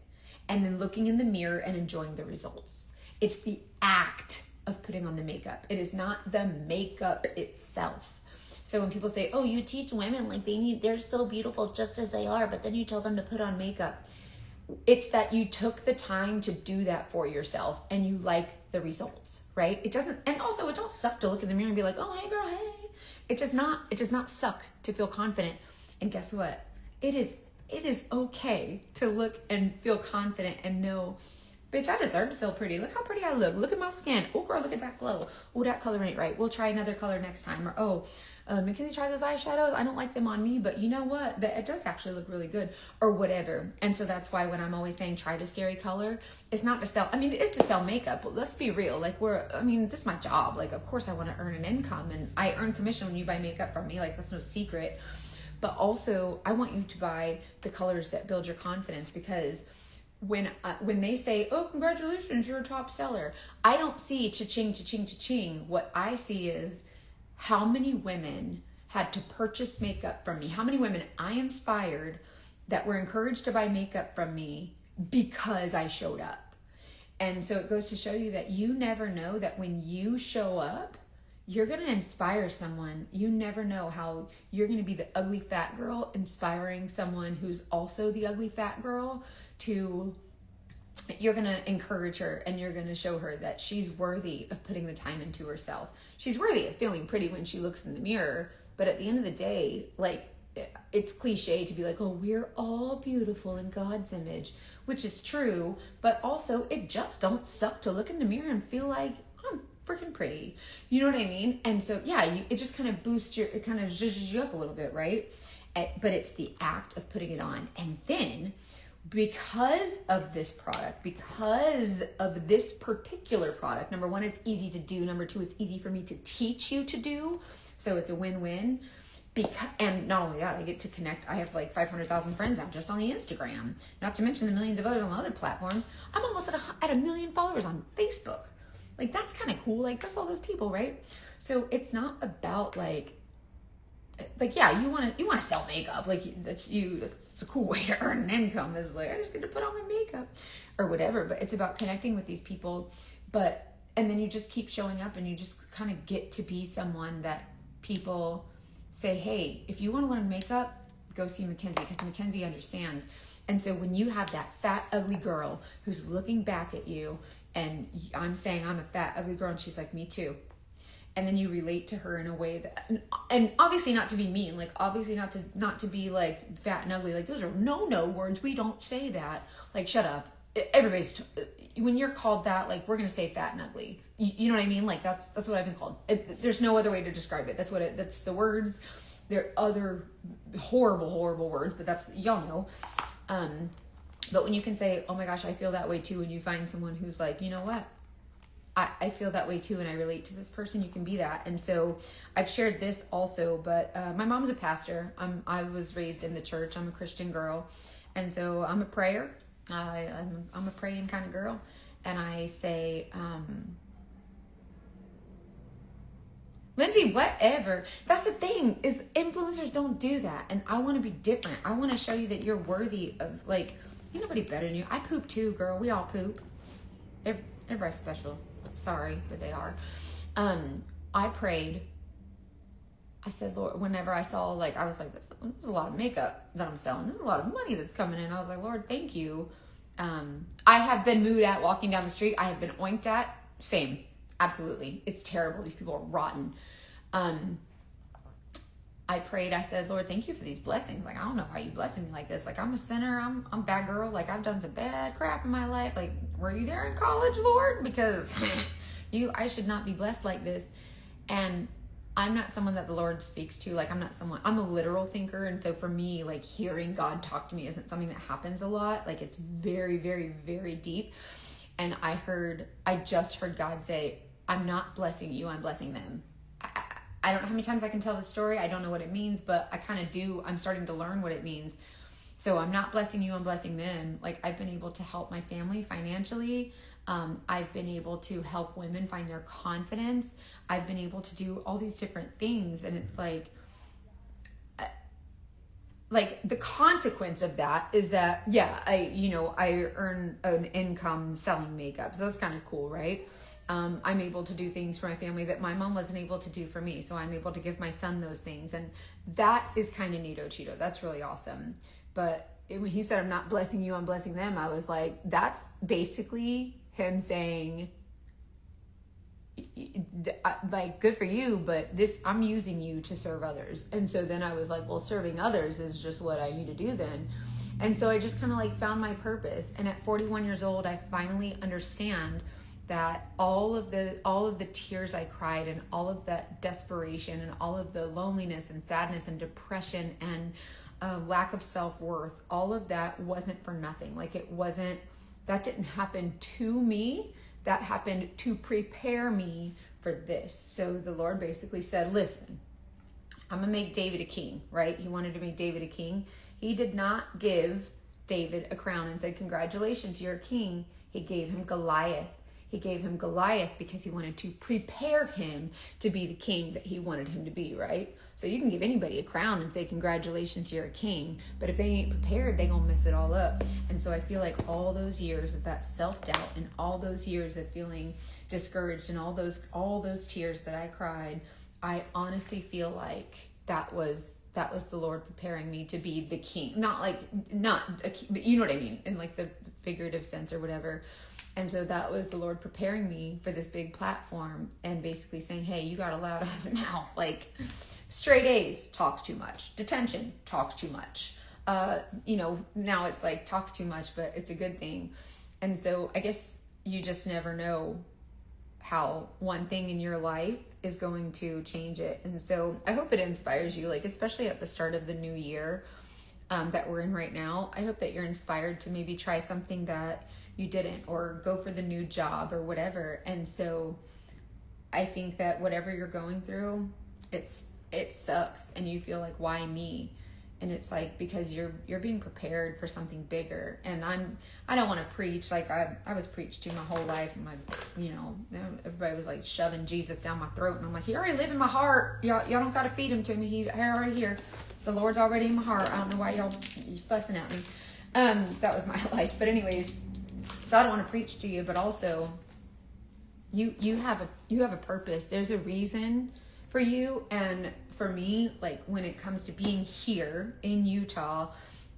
and then looking in the mirror and enjoying the results. It's the act of putting on the makeup. It is not the makeup itself. So when people say, oh, you teach women like they're so beautiful just as they are, but then you tell them to put on makeup. It's that you took the time to do that for yourself and you like the results, right? It doesn't, and also it don't suck to look in the mirror and be like, oh, hey girl, hey. It does not suck to feel confident. And guess what? It is okay to look and feel confident and know, bitch, I deserve to feel pretty. Look how pretty I look. Look at my skin. Oh, girl, look at that glow. Oh, that color ain't right. We'll try another color next time. Or, oh, Mackenzie, try those eyeshadows. I don't like them on me, but you know what? It does actually look really good, or whatever. And so that's why when I'm always saying try the scary color, it's not to sell. I mean, it's to sell makeup, but let's be real. Like this is my job. Like, of course I want to earn an income, and I earn commission when you buy makeup from me. Like, that's no secret. But also, I want you to buy the colors that build your confidence, because when they say, oh, congratulations, you're a top seller, I don't see cha-ching, cha-ching, cha-ching. What I see is how many women had to purchase makeup from me, how many women I inspired that were encouraged to buy makeup from me because I showed up. And so it goes to show you that you never know that when you show up, you're going to inspire someone. You never know how you're going to be the ugly fat girl inspiring someone who's also the ugly fat girl to, you're going to encourage her and you're going to show her that she's worthy of putting the time into herself. She's worthy of feeling pretty when she looks in the mirror. But at the end of the day, like, it's cliche to be like, oh, we're all beautiful in God's image, which is true. But also, it just don't suck to look in the mirror and feel like, I'm freaking pretty. You know what I mean? And so, yeah, it just kind of boosts it kind of zhuzhes you up a little bit, right? But it's the act of putting it on. And then, because of this product, because of this particular product, number one, it's easy to do. Number two, it's easy for me to teach you to do. So it's a win-win. And not only that, I get to connect. I have like 500,000 friends now just on the Instagram, not to mention the millions of others on other platforms. I'm almost at a million followers on Facebook. Like, that's kind of cool. Like, that's all those people, right? So it's not about like yeah, you want to sell makeup. Like, that's a cool way to earn an income, is like, I just get to put on my makeup or whatever. But it's about connecting with these people. And then you just keep showing up and you just kind of get to be someone that people say, hey, if you want to learn makeup, go see Mackenzie, because Mackenzie understands. And so when you have that fat, ugly girl who's looking back at you, and I'm saying I'm a fat, ugly girl, and she's like, me too. And then you relate to her in a way that, and obviously not to be mean, like obviously not to be like fat and ugly. Like, those are no words. We don't say that. Like, shut up. Everybody's, when you're called that, like, we're going to say fat and ugly. You know what I mean? Like, that's what I've been called. There's no other way to describe it. That's the words. There are other horrible words, but that's, y'all know. But when you can say, oh my gosh, I feel that way too, and you find someone who's like, you know what? I feel that way too, and I relate to this person, you can be that. And so I've shared this also, but my mom's a pastor. I was raised in the church. I'm a Christian girl. And so I'm a prayer. I'm a praying kind of girl. And I say, Lindsay, whatever. That's the thing, is influencers don't do that. And I want to be different. I want to show you that you're worthy of, like, ain't nobody better than you. I poop too, girl. We all poop. Everybody's special. Sorry, but they are. I prayed. I said, Lord, whenever I saw, like, I was like, there's a lot of makeup that I'm selling. There's a lot of money that's coming in. I was like, Lord, thank you. I have been mooed at walking down the street. I have been oinked at. Same. Absolutely. It's terrible. These people are rotten. I prayed. I said, Lord, thank you for these blessings. Like, I don't know how you blessing me like this. Like, I'm a sinner. I'm a bad girl. Like, I've done some bad crap in my life. Like, were you there in college, Lord? Because I should not be blessed like this. And I'm not someone that the Lord speaks to. Like, I'm a literal thinker. And so for me, like, hearing God talk to me isn't something that happens a lot. Like, it's very, very, very deep. And I just heard God say, I'm not blessing you, I'm blessing them. I don't know how many times I can tell this story. I don't know what it means, but I kind of do. I'm starting to learn what it means. So I'm not blessing you, I'm blessing them. Like, I've been able to help my family financially. I've been able to help women find their confidence. I've been able to do all these different things. And it's like the consequence of that is that, yeah, I earn an income selling makeup. So that's kind of cool, right? I'm able to do things for my family that my mom wasn't able to do for me. So I'm able to give my son those things. And that is kind of neato Cheeto. That's really awesome. But when he said, I'm not blessing you, I'm blessing them, I was like, that's basically him saying, like, good for you, but I'm using you to serve others. And so then I was like, well, serving others is just what I need to do then. And so I just kind of like found my purpose. And at 41 years old, I finally understand that all of the tears I cried and all of that desperation and all of the loneliness and sadness and depression and lack of self-worth, all of that wasn't for nothing. Like, that didn't happen to me. That happened to prepare me for this. So the Lord basically said, listen, I'm going to make David a king, right? He wanted to make David a king. He did not give David a crown and said, congratulations, you're a king. He gave him Goliath. He gave him Goliath because he wanted to prepare him to be the king that he wanted him to be, right? So you can give anybody a crown and say, congratulations, you're a king. But if they ain't prepared, they gonna mess it all up. And so I feel like all those years of that self-doubt and all those years of feeling discouraged and all those tears that I cried, I honestly feel like that was the Lord preparing me to be the king. Not a king, but you know what I mean, in like the figurative sense or whatever. And so that was the Lord preparing me for this big platform and basically saying, hey, you got a loud ass mouth. Like, straight A's, talks too much. Detention, talks too much. Now it's like talks too much, but it's a good thing. And so I guess you just never know how one thing in your life is going to change it. And so I hope it inspires you, like, especially at the start of the new year that we're in right now. I hope that you're inspired to maybe try something that you didn't, or go for the new job or whatever. And so I think that whatever you're going through, it sucks and you feel like, why me? And it's like, because you're being prepared for something bigger. And I don't want to preach. Like I was preached to my whole life. And everybody was like shoving Jesus down my throat. And I'm like, he already live in my heart. Y'all don't got to feed him to me. He's already here. The Lord's already in my heart. I don't know why y'all fussing at me. That was my life. But anyways, so I don't want to preach to you, but also you have a purpose. There's a reason for you. And for me, like when it comes to being here in Utah,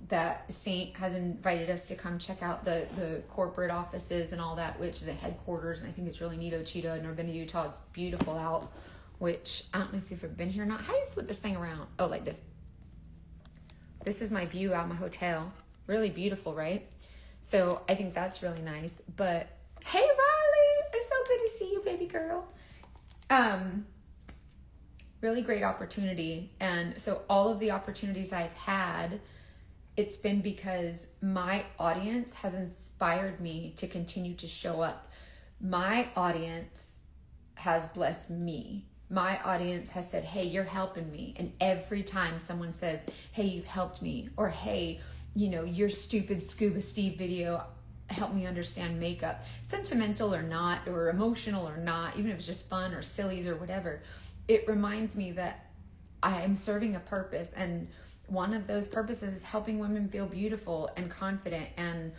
that Saint has invited us to come check out the corporate offices and all that, which is the headquarters. And I think it's really neato Cheeto. I've never been to Utah. It's beautiful out, which I don't know if you've ever been here or not. How do you flip this thing around? Oh, like this. This is my view out of my hotel. Really beautiful, right? So I think that's really nice. But hey, Riley, it's so good to see you, baby girl. Really great opportunity. And so all of the opportunities I've had, it's been because my audience has inspired me to continue to show up. My audience has blessed me. My audience has said, hey, you're helping me. And every time someone says, hey, you've helped me, or hey, your stupid Scuba Steve video helped me understand makeup, sentimental or not, or emotional or not, even if it's just fun or sillies or whatever, it reminds me that I am serving a purpose. And one of those purposes is helping women feel beautiful and confident. And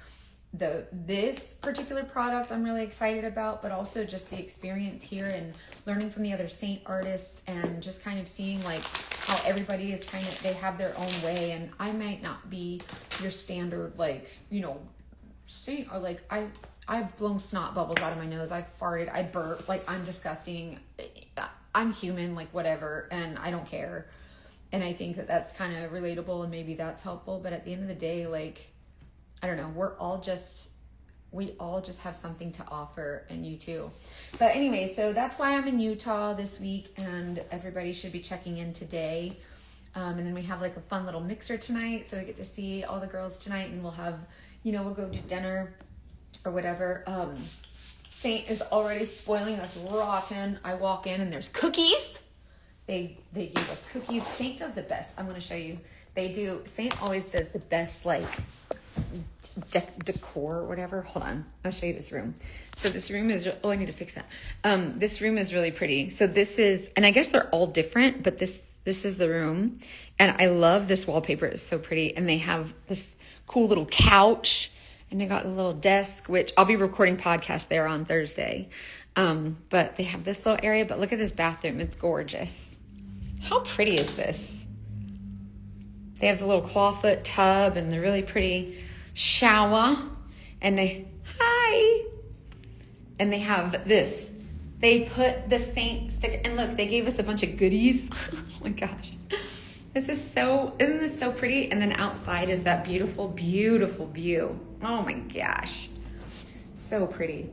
this particular product I'm really excited about, but also just the experience here and learning from the other Saint artists and just kind of seeing like how everybody is they have their own way. And I might not be your standard, Saint, or like I've blown snot bubbles out of my nose. I've farted, I burped, like I'm disgusting. I'm human, like whatever. And I don't care. And I think that that's kind of relatable and maybe that's helpful. But at the end of the day, like, I don't know, we all just have something to offer, and you too. But anyway, so that's why I'm in Utah this week, and everybody should be checking in today. And then we have like a fun little mixer tonight, so we get to see all the girls tonight, and we'll have, we'll go do dinner or whatever. Saint is already spoiling us rotten. I walk in and there's cookies. They gave us cookies. Saint does the best. I'm going to show you. Saint always does the best, like, decor or whatever. Hold on. I'll show you this room. So this room is, I need to fix that. This room is really pretty. So this is, and I guess they're all different, but this is the room. And I love this wallpaper. It's so pretty. And they have this cool little couch, and they got a little desk, which I'll be recording podcast there on Thursday. But they have this little area, but look at this bathroom. It's gorgeous. How pretty is this? They have the little clawfoot tub and the really pretty shower. And they have this. They put the Saint sticker, and look, they gave us a bunch of goodies. Oh my gosh. Isn't this so pretty? And then outside is that beautiful, beautiful view. Oh my gosh. So pretty.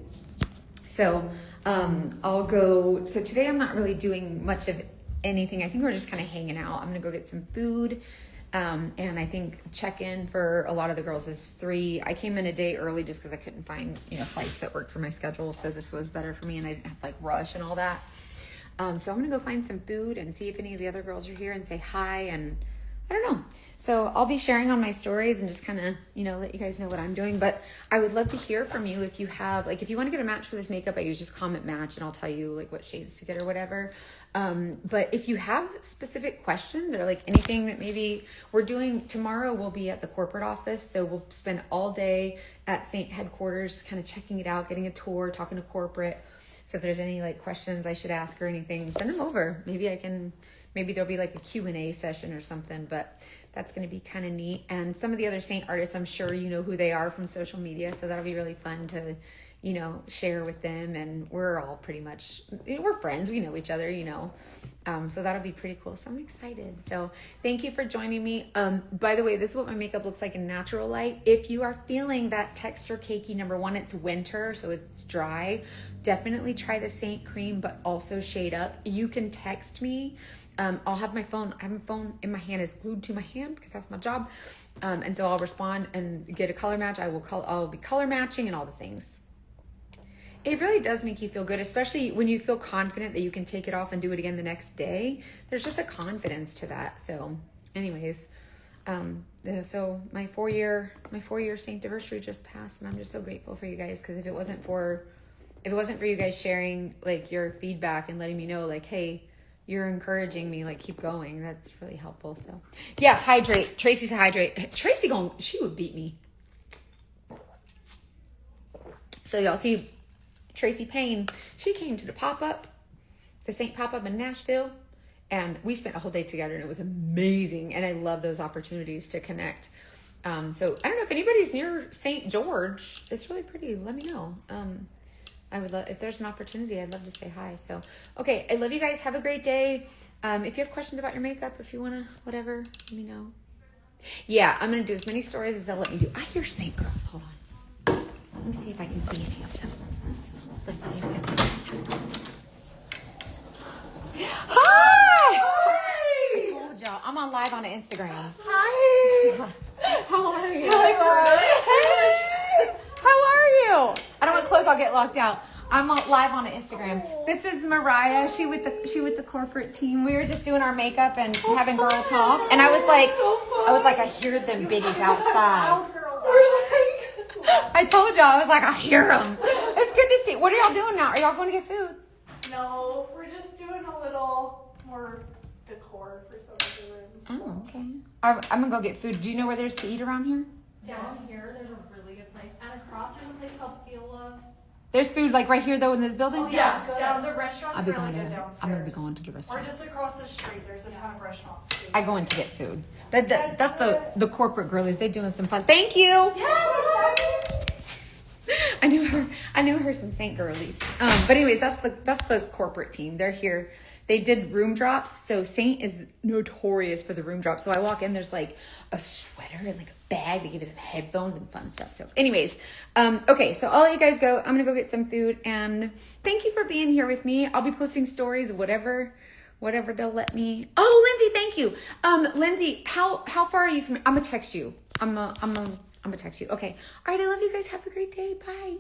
So, so today I'm not really doing much of anything. I think we're just kind of hanging out. I'm going to go get some food. And I think check-in for a lot of the girls is 3. I came in a day early just because I couldn't find, flights that worked for my schedule. So this was better for me, and I didn't have to rush and all that. So I'm going to go find some food and see if any of the other girls are here and say hi. And I don't know. So I'll be sharing on my stories and just kind of, let you guys know what I'm doing. But I would love to hear from you if you have, like, if you want to get a match for this makeup, I use just comment match and I'll tell you like what shades to get or whatever. But if you have specific questions or like anything that maybe we're doing tomorrow, we'll be at the corporate office. So we'll spend all day at Saint headquarters, kind of checking it out, getting a tour, talking to corporate. So if there's any like questions I should ask or anything, send them over. Maybe there'll be like a Q&A session or something, but that's going to be kind of neat. And some of the other Saint artists, I'm sure you know who they are from social media. So that'll be really fun to, share with them. And we're all pretty much, we're friends. We know each other, so that'll be pretty cool. So I'm excited. So thank you for joining me. By the way, this is what my makeup looks like in natural light. If you are feeling that texture cakey, number one, it's winter, so it's dry. Definitely try the Saint cream, but also shade up. You can text me. I'll have my phone. I have my phone in my hand. It's glued to my hand because that's my job. And so I'll respond and get a color match. I'll be color matching and all the things. It really does make you feel good, especially when you feel confident that you can take it off and do it again the next day. There's just a confidence to that. So anyways, so my 4-year Saint anniversary just passed, and I'm just so grateful for you guys. Because if it wasn't for you guys sharing like your feedback and letting me know like, hey, you're encouraging me, like, keep going. That's really helpful. So yeah, hydrate. Tracy said hydrate. Tracy she would beat me. So y'all see Tracy Payne, she came to the Saint pop-up in Nashville, and we spent a whole day together, and it was amazing. And I love those opportunities to connect. So I don't know if anybody's near St. George. It's really pretty. Let me know. I would love, if there's an opportunity, I'd love to say hi. So, okay. I love you guys. Have a great day. If you have questions about your makeup, if you want to, whatever, let me know. Yeah, I'm going to do as many stories as they'll let me do. I hear Saint girls. Hold on. Let me see if I can see any of them. Let's see if I can. Hi! I told y'all. I'm on live on Instagram. Hi! How are you? Hey! How are you? I don't want to close. I'll get locked out. I'm live on Instagram. This is Mariah. She with the corporate team. We were just doing our makeup and having girl talk. And I was like, I hear them biddies outside. I told y'all. I was like, I hear them. It's good to see. What are y'all doing now? Are y'all going to get food? No, we're just doing a little more decor for some of the rooms. Oh, okay. I'm gonna go get food. Do you know where there's to eat around here? Down here, there's a really good place. And across, there's a place called Feel Love. There's food like right here though in this building? Oh, yes, down the restaurant's I'll be really going good to. downstairs. I'm gonna be going to the restaurant. Or just across the street, there's a ton of restaurants too. I go in to get food. That's the corporate girlies. They're doing some fun. Thank you. Yes! I knew her some Saint girlies. But anyways, that's the corporate team. They're here. They did room drops. So Saint is notorious for the room drops. So I walk in, there's like a sweater and like a bag. They give us some headphones and fun stuff. So anyways, okay. So I'll let you guys go. I'm going to go get some food, and thank you for being here with me. I'll be posting stories, whatever they'll let me. Oh, Lindsay, thank you. Lindsay, how far are you from me? I'm going to text you. I'm going to text you. Okay. All right. I love you guys. Have a great day. Bye.